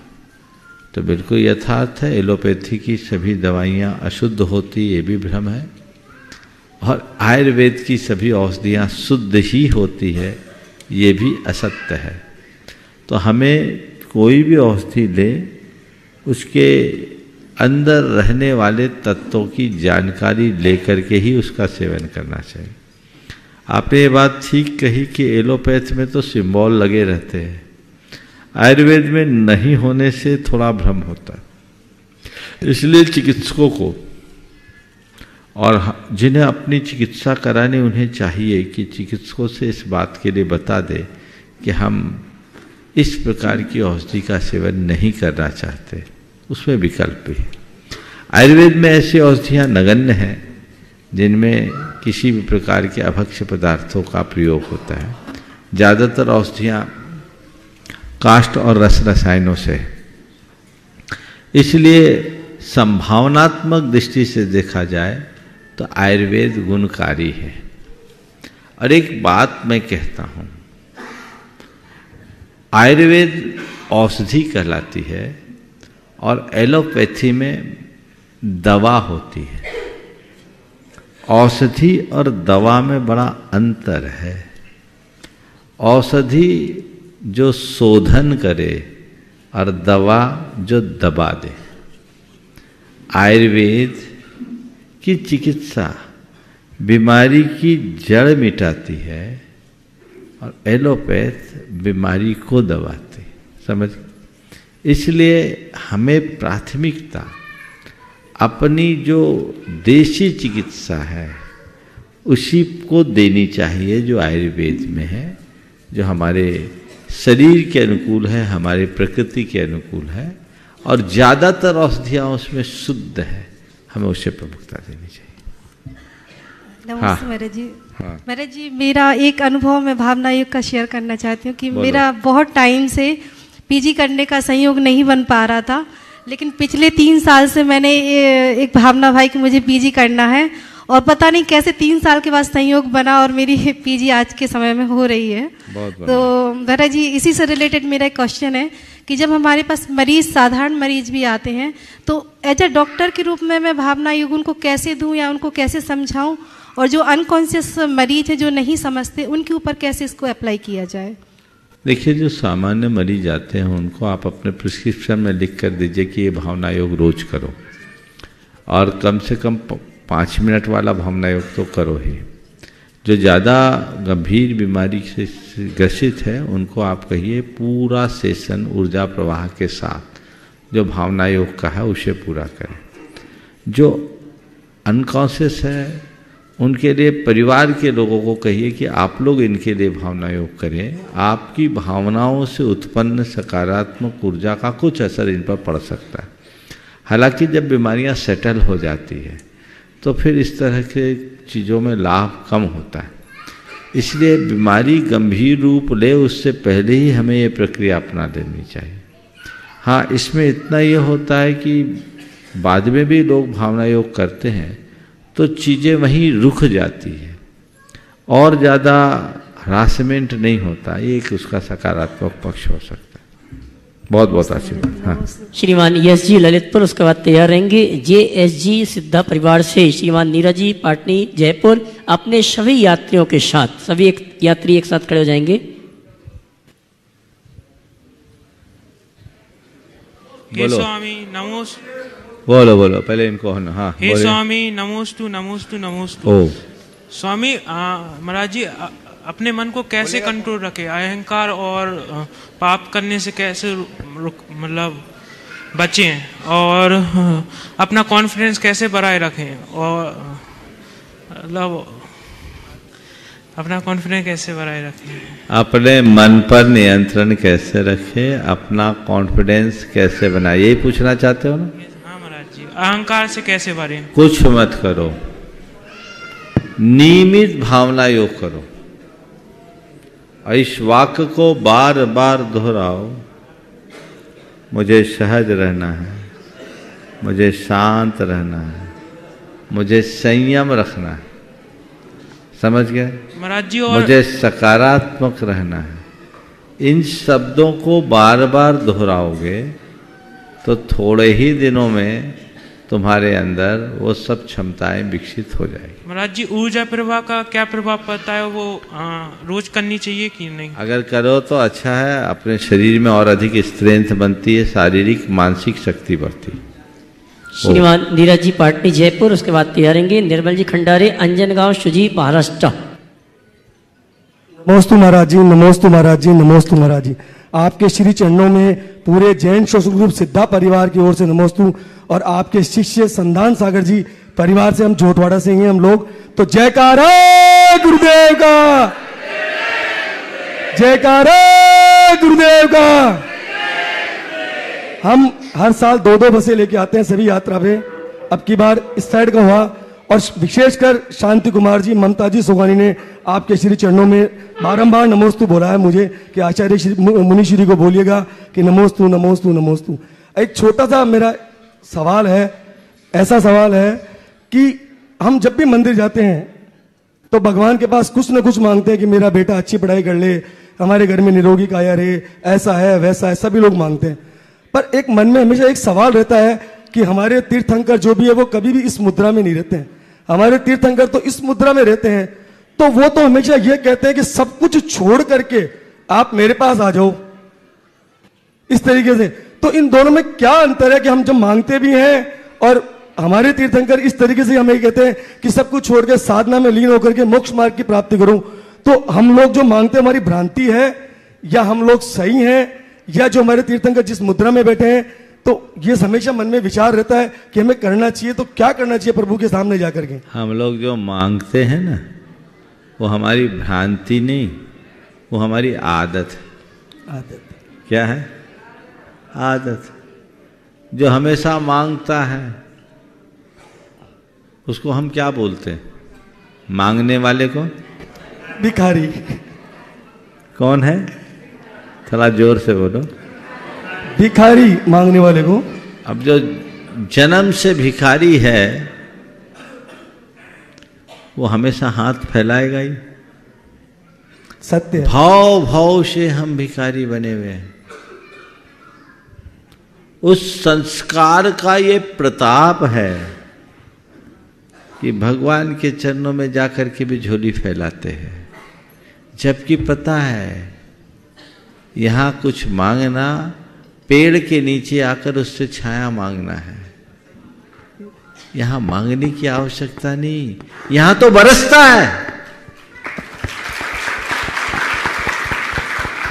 तो बिल्कुल यथार्थ है। एलोपैथी की सभी दवाइयाँ अशुद्ध होती, ये भी भ्रम है, और आयुर्वेद की सभी औषधियाँ शुद्ध ही होती है, ये भी असत्य है। तो हमें कोई भी औषधि ले उसके अंदर रहने वाले तत्वों की जानकारी लेकर के ही उसका सेवन करना चाहिए। आपने ये बात ठीक कही कि एलोपैथ में तो सिंबल लगे रहते हैं, आयुर्वेद में नहीं होने से थोड़ा भ्रम होता है। इसलिए चिकित्सकों को और जिन्हें अपनी चिकित्सा करानी उन्हें चाहिए कि चिकित्सकों से इस बात के लिए बता दे कि हम इस प्रकार की औषधि का सेवन नहीं करना चाहते, उसमें विकल्प भी है। आयुर्वेद में ऐसी औषधियाँ नगण्य हैं जिनमें किसी भी प्रकार के अभक्ष्य पदार्थों का प्रयोग होता है। ज़्यादातर औषधियाँ काष्ठ और रस रसायनों से, इसलिए संभावनात्मक दृष्टि से देखा जाए तो आयुर्वेद गुणकारी है। और एक बात मैं कहता हूँ, आयुर्वेद औषधि कहलाती है और एलोपैथी में दवा होती है। औषधि और दवा में बड़ा अंतर है। औषधि जो शोधन करे और दवा जो दबा दे। आयुर्वेद की चिकित्सा बीमारी की जड़ मिटाती है और एलोपैथ बीमारी को दबाती, समझ। इसलिए हमें प्राथमिकता अपनी जो देशी चिकित्सा है उसी को देनी चाहिए, जो आयुर्वेद में है, जो हमारे शरीर के अनुकूल है, हमारे प्रकृति के अनुकूल है, और ज़्यादातर औषधियाँ उसमें शुद्ध है, हमें उसे प्रमुखता देनी चाहिए। नमस्ते महाराज जी। महाराज जी, मेरा एक अनुभव मैं भावना योग का शेयर करना चाहती हूँ कि मेरा बहुत टाइम से पीजी करने का संयोग नहीं बन पा रहा था, लेकिन पिछले 3 साल से मैंने एक भावना भाई कि मुझे पीजी करना है, और पता नहीं कैसे 3 साल के बाद संयोग बना और मेरी पीजी आज के समय में हो रही है। तो महाराज जी, इसी से रिलेटेड मेरा एक क्वेश्चन है कि जब हमारे पास मरीज, साधारण मरीज भी आते हैं, तो एज अ डॉक्टर के रूप में मैं भावना योग उनको कैसे दूं या उनको कैसे समझाऊं, और जो अनकॉन्शियस मरीज है जो नहीं समझते उनके ऊपर कैसे इसको अप्लाई किया जाए? देखिए, जो सामान्य मरीज आते हैं उनको आप अपने प्रिस्क्रिप्शन में लिख कर दीजिए कि ये भावना योग रोज करो, और कम से कम 5 मिनट वाला भावना योग तो करो ही। जो ज़्यादा गंभीर बीमारी से ग्रसित है उनको आप कहिए पूरा सेशन ऊर्जा प्रवाह के साथ जो भावना योग का है उसे पूरा करें। जो अनकॉन्शियस है उनके लिए परिवार के लोगों को कहिए कि आप लोग इनके लिए भावना योग करें, आपकी भावनाओं से उत्पन्न सकारात्मक ऊर्जा का कुछ असर इन पर पड़ सकता है। हालांकि जब बीमारियां सेटल हो जाती है तो फिर इस तरह के चीज़ों में लाभ कम होता है। इसलिए बीमारी गंभीर रूप ले उससे पहले ही हमें ये प्रक्रिया अपना लेनी चाहिए। हाँ, इसमें इतना ये होता है कि बाद में भी लोग भावना योग करते हैं तो चीज़ें वहीं रुक जाती है और ज़्यादा हरासमेंट नहीं होता, ये एक उसका सकारात्मक पक्ष हो सकता है। बहुत बहुत आशीर्वाद। हाँ, श्रीमान यस जी ललितपुर, उसके बाद तैयार रहेंगे JSG सिद्धा परिवार से श्रीमान नीरज जी पाटनी जयपुर, अपने सभी यात्रियों के साथ। सभी यात्री एक साथ खड़े हो जाएंगे। हे स्वामी नमोस्तु। बोलो बोलो, पहले इनको। हाँ, हे स्वामी नमोस्तु नमोस्तु नमोस्तु। स्वामी महाराज जी, अपने मन को कैसे कंट्रोल रखे, अहंकार और पाप करने से कैसे मतलब बचें, और अपना कॉन्फिडेंस कैसे बनाए रखें, और मतलब अपना कॉन्फिडेंस कैसे बनाए रखें, अपने मन पर नियंत्रण कैसे रखें, अपना कॉन्फिडेंस कैसे बनाए, यही पूछना चाहते हो ना? हाँ महाराज जी, अहंकार से कैसे बचें? कुछ मत करो, नियमित भावना योग करो, इस वाक्य को बार बार दोहराओ। मुझे सहज रहना है, मुझे शांत रहना है, मुझे संयम रखना है, समझ गए महाराज जी? और मुझे सकारात्मक रहना है। इन शब्दों को बार बार दोहराओगे तो थोड़े ही दिनों में तुम्हारे अंदर वो सब क्षमताएं विकसित हो जाएगी। महाराज जी ऊर्जा प्रवाह का क्या प्रभाव पड़ता है, वो रोज करनी चाहिए कि नहीं? अगर करो तो अच्छा है, अपने शरीर में और अधिक स्ट्रेंथ बनती है, शारीरिक मानसिक शक्ति बढ़ती है। श्रीमान नीरज जी पाटनी जयपुर, उसके बाद तैयारेंगे निर्मल जी खंडारे अंजनगांव शुजी महाराष्ट्र। नमोस्तु महाराज जी, नमोस्तु महाराज जी, नमोस्तु महाराज जी। आपके श्री चरणों में पूरे जैन शोषक ग्रुप सिद्धा परिवार की ओर से नमोस्तु, और आपके शिष्य संधान सागर जी परिवार से, हम जोटवाड़ा से हैं हम लोग, तो जयकारा गुरुदेव का, जयकारा गुरुदेव का। हम हर साल 2-2 बसें लेके आते हैं सभी यात्रा पे, अब की बार इस साइड का हुआ, और विशेषकर शांति कुमार जी, ममता जी सोगानी ने आपके श्री चरणों में बारंबार नमोस्तु बोला है मुझे कि आचार्य श्री मुनिश्री को बोलिएगा कि नमोस्तु नमोस्तु नमोस्तु। एक छोटा सा मेरा सवाल है, ऐसा सवाल है कि हम जब भी मंदिर जाते हैं तो भगवान के पास कुछ न कुछ मांगते हैं कि मेरा बेटा अच्छी पढ़ाई कर ले, हमारे घर में निरोगी काया रहे, ऐसा है वैसा है, सभी लोग मांगते हैं। पर एक मन में हमेशा एक सवाल रहता है कि हमारे तीर्थंकर जो भी है वो कभी भी इस मुद्रा में नहीं रहते हैं। हमारे तीर्थंकर तो इस मुद्रा में रहते हैं, तो वो तो हमेशा ये कहते हैं कि सब कुछ छोड़ करके आप मेरे पास आ जाओ, इस तरीके से। तो इन दोनों में क्या अंतर है कि हम जब मांगते भी हैं और हमारे तीर्थंकर इस तरीके से हमें कहते हैं कि सब कुछ छोड़ के साधना में लीन होकर के मोक्ष मार्ग की प्राप्ति करूं, तो हम लोग जो मांगते हैं हमारी भ्रांति है या हम लोग सही हैं, या जो हमारे तीर्थंकर जिस मुद्रा में बैठे हैं, तो ये हमेशा मन में विचार रहता है कि हमें करना चाहिए, तो क्या करना चाहिए प्रभु के सामने जाकर के? हम लोग जो मांगते हैं ना, वो हमारी भ्रांति नहीं, वो हमारी आदत है। आदत क्या है? आदत। जो हमेशा मांगता है उसको हम क्या बोलते हैं? मांगने वाले को भिखारी। कौन है? थोड़ा जोर से बोलो। भिखारी मांगने वाले को। अब जो जन्म से भिखारी है वो हमेशा हाथ फैलाएगा ही। सत्य। भाव भाव से हम भिखारी बने हुए हैं। उस संस्कार का ये प्रताप है कि भगवान के चरणों में जाकर के भी झोली फैलाते हैं, जबकि पता है यहां कुछ मांगना, पेड़ के नीचे आकर उससे छाया मांगना है। यहां मांगने की आवश्यकता नहीं, यहां तो बरसता है।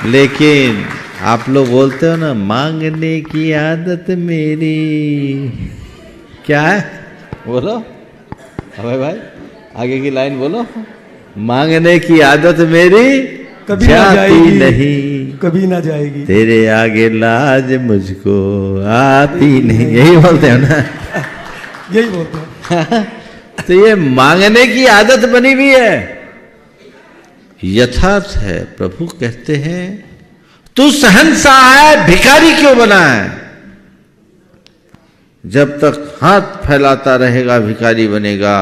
लेकिन आप लोग बोलते हो ना, मांगने की आदत मेरी। क्या है? बोलो अबे भाई, आगे की लाइन बोलो। मांगने की आदत मेरी कभी ना जाएगी, नहीं, कभी ना जाएगी, तेरे आगे लाज मुझको आती नहीं। यही बोलते हो ना? यही बोलते हैं। तो ये मांगने की आदत बनी हुई है, यथार्थ है। प्रभु कहते हैं तू शहंशाह है, भिखारी क्यों बना है? जब तक हाथ फैलाता रहेगा भिखारी बनेगा।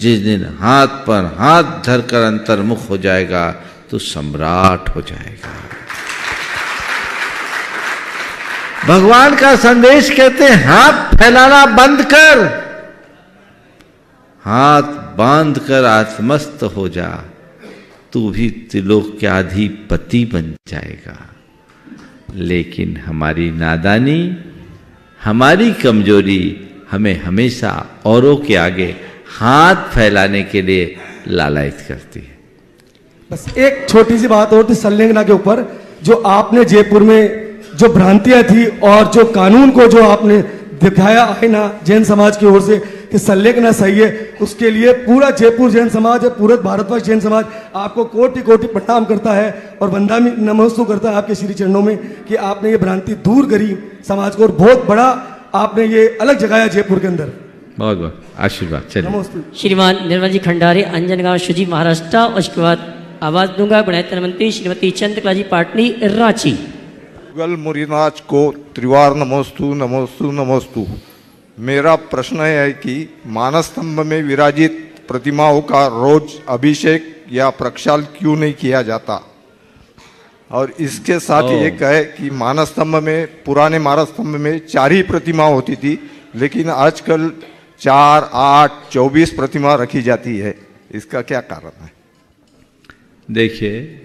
जिस दिन हाथ पर हाथ धरकर अंतर्मुख हो जाएगा तो सम्राट हो जाएगा। भगवान का संदेश कहते हैं हाथ फैलाना बंद कर, हाथ बांध कर आत्मस्त हो जा, तू भी त्रिलोक के अधिपति बन जाएगा। लेकिन हमारी नादानी, हमारी कमजोरी हमें हमेशा औरों के आगे हाथ फैलाने के लिए लालायित करती है। बस एक छोटी सी बात और थी संलेखना के ऊपर, जो आपने जयपुर में जो भ्रांतियां थी और जो कानून को जो आपने दिखाया है ना जैन समाज की ओर से कि संलेखना सही है, उसके लिए पूरा जयपुर जैन समाज है, पूरा भारतवर्ष जैन समाज आपको कोटि कोटि प्रणाम करता है और वंदना नमोस्तु करता है आपके श्री चरणों में कि आपने ये भ्रांति दूर करी समाज को, और बहुत बड़ा आपने ये अलग जगाया जयपुर के अंदर। बहुत बहुत आशीर्वाद। चलिए श्रीमान निर्मल जी खंडारे अंजनगांव शुजी महाराष्ट्र। उसके बाद आवाज दूंगा गुणायतन मंत्री श्रीमती चंद्रकला जी पाटनी रांची। गल मुरीनाज को त्रिवार नमोस्तु नमोस्तु नमोस्तु। मेरा प्रश्न है कि मानस स्तंभ में विराजित प्रतिमाओं का रोज अभिषेक या प्रक्षाल क्यों नहीं किया जाता? और इसके साथ ये कहे कि मानस स्तंभ में, पुराने मानस स्तंभ में 4 ही प्रतिमा होती थी, लेकिन आजकल 4, 8, 24 प्रतिमा रखी जाती है, इसका क्या कारण है? देखिए,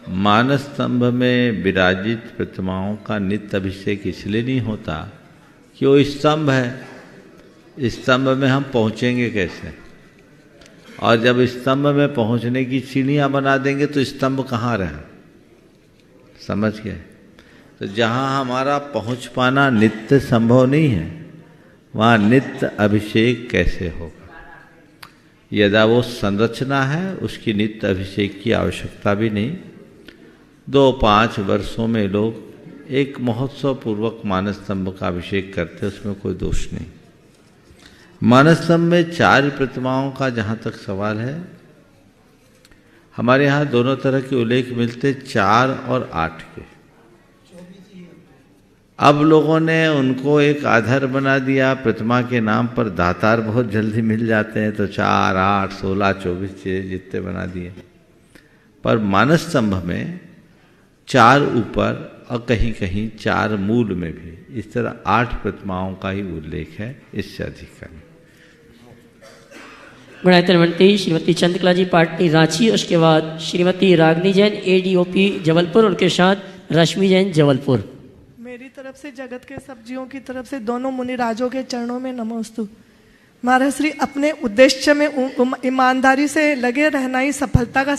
मानस स्तंभ में विराजित प्रतिमाओं का नित्य अभिषेक इसलिए नहीं होता कि वो स्तंभ है। स्तंभ में हम पहुंचेंगे कैसे? और जब स्तंभ में पहुंचने की सीढ़ियां बना देंगे तो स्तंभ कहाँ रहे? समझ गए? तो जहाँ हमारा पहुंच पाना नित्य संभव नहीं है, वहाँ नित्य अभिषेक कैसे होगा? यदा वो संरचना है, उसकी नित्य अभिषेक की आवश्यकता भी नहीं। 2-5 वर्षों में लोग एक महोत्सव पूर्वक मानस स्तंभ का अभिषेक करते हैं, उसमें कोई दोष नहीं। मानस स्तंभ में 4 प्रतिमाओं का जहाँ तक सवाल है, हमारे यहाँ दोनों तरह के उल्लेख मिलते, 4 और 8 के। अब लोगों ने उनको एक आधार बना दिया, प्रतिमा के नाम पर दातार बहुत जल्दी मिल जाते हैं, तो 4, 8, 16, 24 जितने बना दिए। पर मानस स्तंभ में 4 ऊपर और कहीं कहीं 4 मूल में भी, इस तरह 8 प्रतिमाओं का ही उल्लेख है, इससे अधिक का नहीं। गुणायतन मंत्री श्रीमती चंद्रकला जी पाटनी रांची, उसके बाद श्रीमती रागनी जैन ADOP जबलपुर, उनके साथ रश्मि जैन जबलपुर। मेरी तरफ से जगत के सब जीवों की तरफ से दोनों मुनिराजों के चरणों में नमोस्तु। महाराज श्री, अपने उद्देश्य में ईमानदारी से लगे रहना ही सफलता का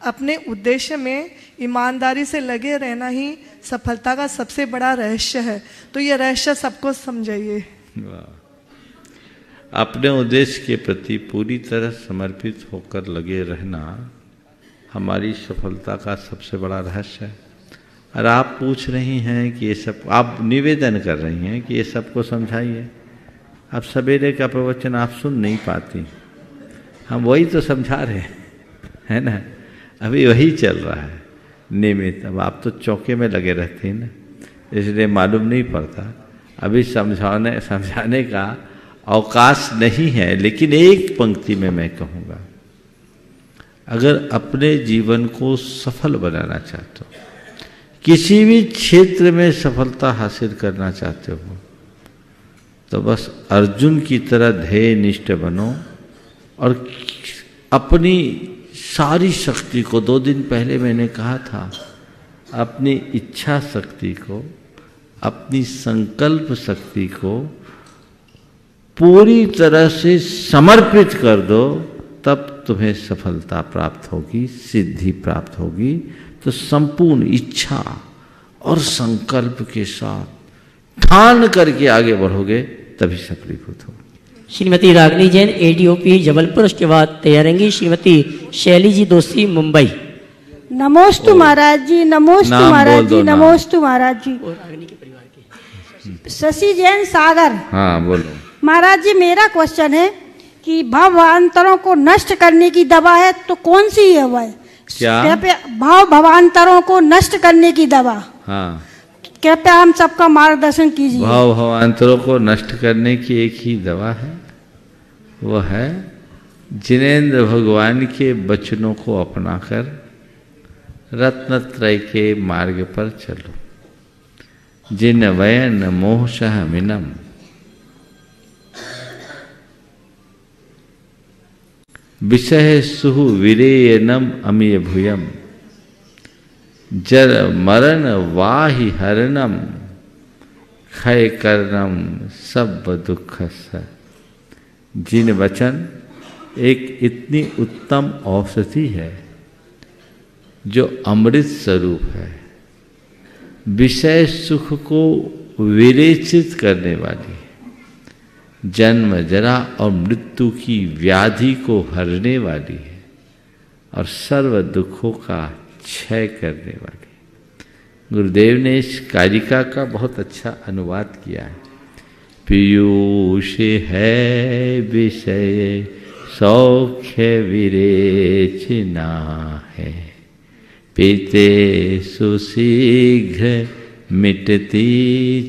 अपने उद्देश्य में ईमानदारी से लगे रहना ही सफलता का सबसे बड़ा रहस्य है, तो ये रहस्य सबको समझाइए। अपने उद्देश्य के प्रति पूरी तरह समर्पित होकर लगे रहना हमारी सफलता का सबसे बड़ा रहस्य है। और आप पूछ रही हैं कि ये सब, आप निवेदन कर रही हैं कि ये सबको समझाइए। अब सवेरे का प्रवचन आप सुन नहीं पाती, हम वही तो समझा रहे हैं, है ना? अभी वही चल रहा है नियमित। अब आप तो चौके में लगे रहते हैं ना, इसलिए मालूम नहीं पड़ता। अभी समझाने का अवकाश नहीं है। लेकिन एक पंक्ति में मैं कहूँगा, अगर अपने जीवन को सफल बनाना चाहते हो, किसी भी क्षेत्र में सफलता हासिल करना चाहते हो, तो बस अर्जुन की तरह ध्येय निष्ठ बनो और अपनी सारी शक्ति को, 2 दिन पहले मैंने कहा था, अपनी इच्छा शक्ति को, अपनी संकल्प शक्ति को पूरी तरह से समर्पित कर दो, तब तुम्हें सफलता प्राप्त होगी, सिद्धि प्राप्त होगी। तो संपूर्ण इच्छा और संकल्प के साथ ठान करके आगे बढ़ोगे, तभी सफलीभूत हो। श्रीमती रागनी जैन ADOP जबलपुर, उसके बाद तैयारेंगी श्रीमती शैली जी दोषी मुंबई। नमोस्तु महाराज जी, नमोस्तु महाराज जी, नमोस्तु महाराज जी। शशि जैन सागर। हाँ बोलो महाराज जी। मेरा क्वेश्चन है कि भवांतरों को नष्ट करने की दवा है तो कौन सी है वह? क्या? भवांतरों को नष्ट करने की दवा। हाँ, कृपया हम सबका मार्गदर्शन कीजिए। भवांतरों को नष्ट करने की एक ही दवा है, वो है जिनेंद्र भगवान के वचनों को अपनाकर रत्नत्रय के मार्ग पर चलो। जिन वयन मोहशः मिनम, विषय सुहु विरेयनम अमीय भूयम, जर मरण वाहि हरणम, क्षय करनम सब दुख स। जिन वचन एक इतनी उत्तम औषधि है जो अमृत स्वरूप है, विषय सुख को विरेचित करने वाली, जन्म जरा और मृत्यु की व्याधि को हरने वाली है और सर्व दुखों का क्षय करने वाली। गुरुदेव ने इस कारिका का बहुत अच्छा अनुवाद किया है। पीयूष है विषय सौख्य विरेचना है, पीते सुशीघ्र मिटती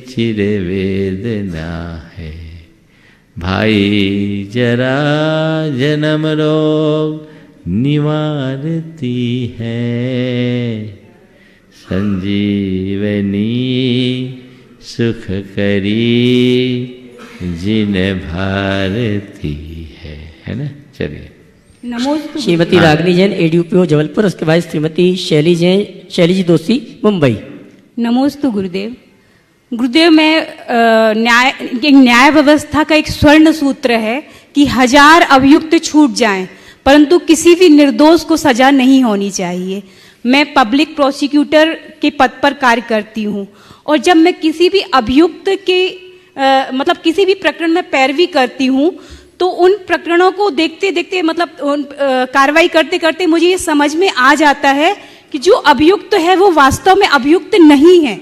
चिर वेदना है। भाई जरा जन्म रोग निवारती है, संजीवनी सुख करी जिन भारती है ना। चलिए। नमोस्तु। श्रीमती रागनी जैन एडीपीओ जबलपुर, उसके बाद श्रीमती शैली जी दोषी मुंबई। नमोस्तु गुरुदेव। गुरुदेव, मैं न्याय व्यवस्था का एक स्वर्ण सूत्र है कि 1000 अभियुक्त छूट जाएं, परंतु किसी भी निर्दोष को सजा नहीं होनी चाहिए। मैं पब्लिक प्रोसिक्यूटर के पद पर कार्य करती हूँ, और जब मैं किसी भी अभियुक्त के मतलब किसी भी प्रकरण में पैरवी करती हूँ, तो उन प्रकरणों को देखते देखते मतलब कार्रवाई करते करते मुझे ये समझ में आ जाता है कि जो अभियुक्त है वो वास्तव में अभियुक्त नहीं है।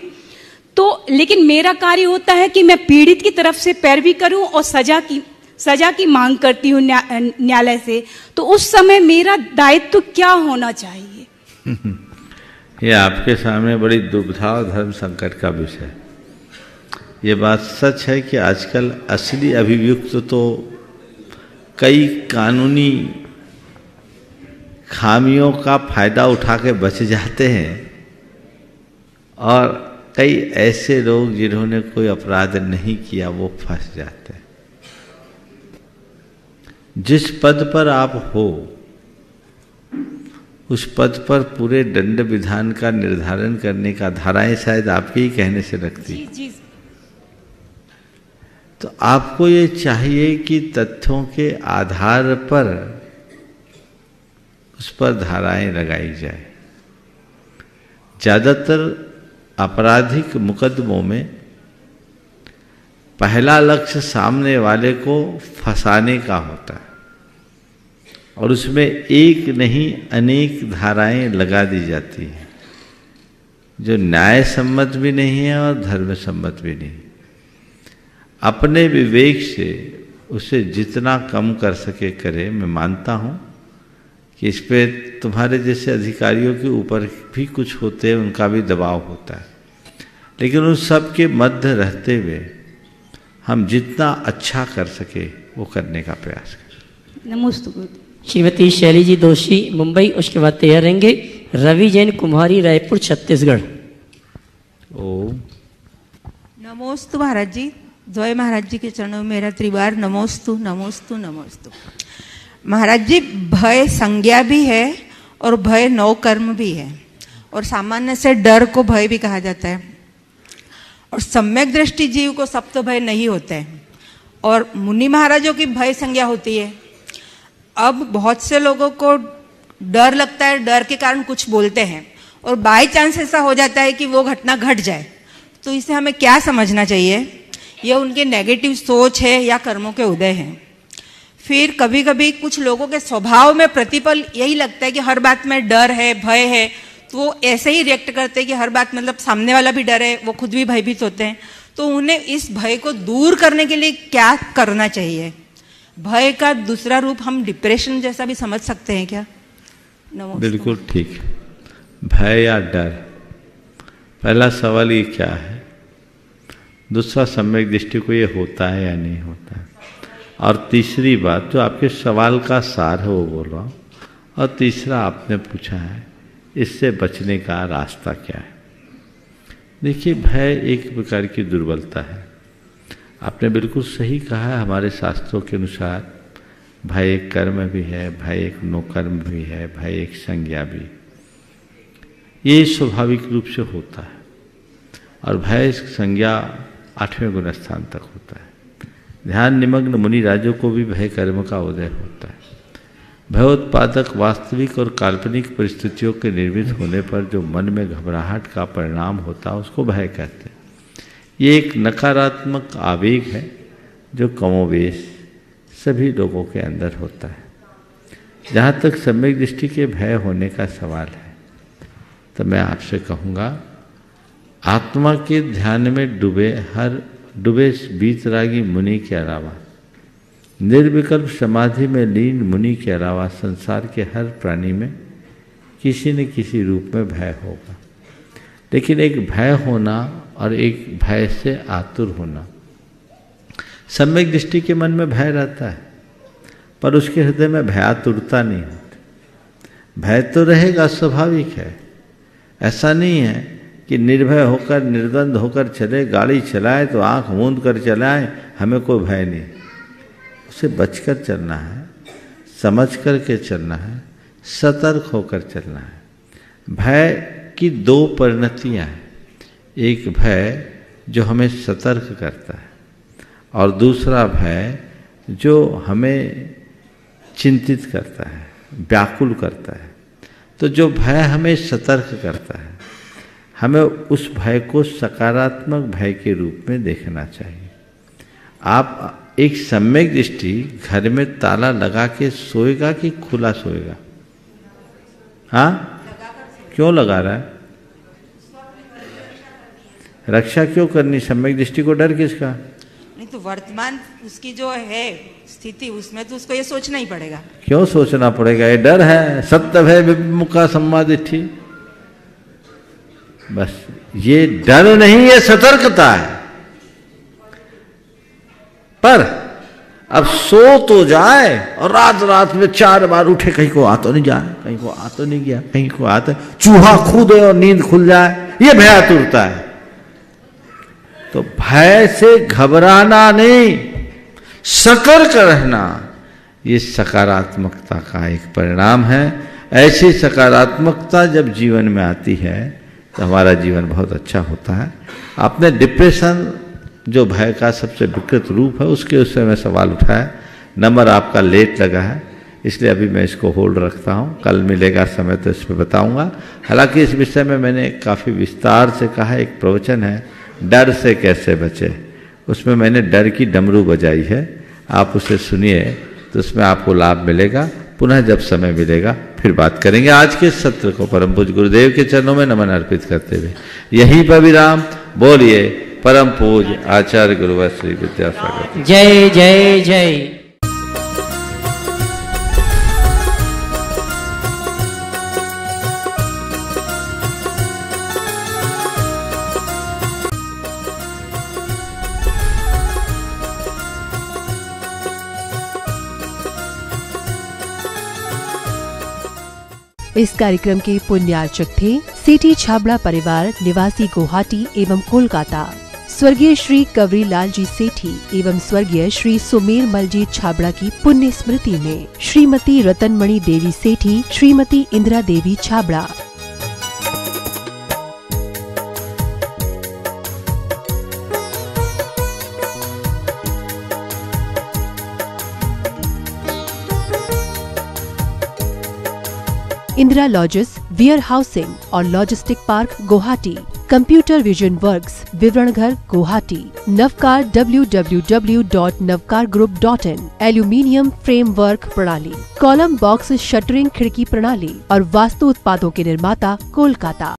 तो लेकिन मेरा कार्य होता है कि मैं पीड़ित की तरफ से पैरवी करूं और सजा की मांग करती हूं न्यायालय से। तो उस समय मेरा दायित्व क्या होना चाहिए? ये आपके सामने बड़ी दुविधा और धर्म संकट का विषय। ये बात सच है कि आजकल असली अभियुक्त तो कई कानूनी खामियों का फायदा उठा के बच जाते हैं, और कई ऐसे लोग जिन्होंने कोई अपराध नहीं किया वो फंस जाते हैं। जिस पद पर आप हो उस पद पर पूरे दंड विधान का निर्धारण करने का धाराएं शायद आपके ही कहने से लगती। जी। तो आपको ये चाहिए कि तथ्यों के आधार पर उस पर धाराएं लगाई जाए। ज़्यादातर आपराधिक मुकदमों में पहला लक्ष्य सामने वाले को फंसाने का होता है, और उसमें एक नहीं अनेक धाराएं लगा दी जाती हैं जो न्याय सम्मत भी नहीं है और धर्म सम्मत भी नहीं। अपने विवेक से उसे जितना कम कर सके करे। मैं मानता हूँ कि इस पे तुम्हारे जैसे अधिकारियों के ऊपर भी कुछ होते हैं, उनका भी दबाव होता है, लेकिन उन सब के मध्य रहते हुए हम जितना अच्छा कर सके वो करने का प्रयास करें। नमस्ते। श्रीमती शैली जी दोषी मुंबई, उसके बाद तैयार रहेंगे रवि जैन कुम्हारी रायपुर छत्तीसगढ़। ओम नमोस्तु महाराज जी। जय महाराज जी के चरणों में मेरा त्रिवार नमोस्तु नमोस्तु नमोस्तु। महाराज जी, भय संज्ञा भी है और भय नौ कर्म भी है, और सामान्य से डर को भय भी कहा जाता है, और सम्यक दृष्टि जीव को सप्त भय नहीं होते हैं, और मुनि महाराजों की भय संज्ञा होती है। अब बहुत से लोगों को डर लगता है, डर के कारण कुछ बोलते हैं, और बाय चांस ऐसा हो जाता है कि वो घटना घट जाए। तो इसे हमें क्या समझना चाहिए? यह उनके नेगेटिव सोच है या कर्मों के उदय हैं? फिर कभी कभी कुछ लोगों के स्वभाव में प्रतिपल यही लगता है कि हर बात में डर है, भय है, तो वो ऐसे ही रिएक्ट करते हैं कि हर बात मतलब सामने वाला भी डर है, वो खुद भी भयभीत होते हैं। तो उन्हें इस भय को दूर करने के लिए क्या करना चाहिए? भय का दूसरा रूप हम डिप्रेशन जैसा भी समझ सकते हैं क्या? बिल्कुल ठीक। भय या डर, पहला सवाल ये क्या है, दूसरा सम्यक दृष्टि को ये होता है या नहीं होता है, और तीसरी बात जो आपके सवाल का सार है वो बोल रहा हूँ, और तीसरा आपने पूछा है इससे बचने का रास्ता क्या है। देखिए, भय एक प्रकार की दुर्बलता है। आपने बिल्कुल सही कहा है, हमारे शास्त्रों के अनुसार भय एक कर्म भी है, भय एक नोकर्म भी है, भय एक संज्ञा भी। ये स्वाभाविक रूप से होता है, और भय संज्ञा 8वें गुण स्थान तक होता है। ध्यान निमग्न मुनि राजों को भी भय कर्म का उदय होता है। भयोत्पादक वास्तविक और काल्पनिक परिस्थितियों के निर्मित होने पर जो मन में घबराहट का परिणाम होता है उसको भय कहते हैं। ये एक नकारात्मक आवेग है जो कमोवेश सभी लोगों के अंदर होता है। जहाँ तक सम्यक दृष्टि के भय होने का सवाल है, तो मैं आपसे कहूँगा, आत्मा के ध्यान में डूबे बीतरागी मुनि के अलावा, निर्विकल्प समाधि में लीन मुनि के अलावा संसार के हर प्राणी में किसी न किसी रूप में भय होगा। लेकिन एक भय होना और एक भय से आतुर होना, सम्यक दृष्टि के मन में भय रहता है पर उसके हृदय में भयातुरता नहीं होती। भय तो रहेगा, स्वाभाविक है। ऐसा नहीं है कि निर्भय होकर निर्द्वंद होकर चले, गाड़ी चलाए तो आंख मूंद कर चलाए, हमें कोई भय नहीं। उसे बचकर चलना है, समझ कर के चलना है, सतर्क होकर चलना है। भय की दो परिणतियाँ हैं, एक भय जो हमें सतर्क करता है और दूसरा भय जो हमें चिंतित करता है, व्याकुल करता है। तो जो भय हमें सतर्क करता है, हमें उस भय को सकारात्मक भय के रूप में देखना चाहिए। आप एक सम्यक दृष्टि घर में ताला लगा के सोएगा कि खुला सोएगा? हाँ, क्यों लगा रहा है? रक्षा क्यों करनी? सम्यक दृष्टि को डर किसका? नहीं तो वर्तमान उसकी जो है स्थिति, उसमें तो उसको ये सोचना ही पड़ेगा। क्यों सोचना पड़ेगा? ये डर है। सत्य भय विमुखा सम्मा दिट्ठी। बस ये डर नहीं, ये सतर्कता है। पर अब सो तो जाए और रात रात में 4 बार उठे, कहीं को आ तो नहीं जाए, कहीं को आ तो नहीं गया, कहीं को आता, चूहा कूदे और नींद खुल जाए, ये भयातुरता है। तो भय से घबराना नहीं, सतर्क रहना, ये सकारात्मकता का एक परिणाम है। ऐसी सकारात्मकता जब जीवन में आती है तो हमारा जीवन बहुत अच्छा होता है। आपने डिप्रेशन जो भय का सबसे विकृत रूप है, उसके उससे मैं सवाल उठाया। नंबर आपका लेट लगा है, इसलिए अभी मैं इसको होल्ड रखता हूँ। कल मिलेगा समय तो इस पर बताऊँगा। हालांकि इस विषय में मैंने काफ़ी विस्तार से कहा। एक प्रवचन है, डर से कैसे बचे, उसमें मैंने डर की डमरू बजाई है। आप उसे सुनिए तो उसमें आपको लाभ मिलेगा। पुनः जब समय मिलेगा फिर बात करेंगे। आज के सत्र को परम पूज्य गुरुदेव के चरणों में नमन अर्पित करते हुए यहीं पर विराम। बोलिए परम पूज्य आचार्य गुरुवर श्री विद्यासागर। जय जय जय। इस कार्यक्रम के पुण्यार्चक थे सेठी छाबड़ा परिवार निवासी गुवाहाटी एवं कोलकाता, स्वर्गीय श्री कवरी लाल जी सेठी एवं स्वर्गीय श्री सुमेर मल जी छाबड़ा की पुण्य स्मृति में Shrimati Ratanmani Devi Sethi, Shrimati Indira Devi Chhabra. Indira lodges, warehousing और logistic park Guwahati, computer vision works, विवरण घर Guwahati, Navkar www.navkargroup.in, aluminium framework प्रणाली, कॉलम बॉक्स शटरिंग खिड़की प्रणाली और वास्तु उत्पादों के निर्माता कोलकाता।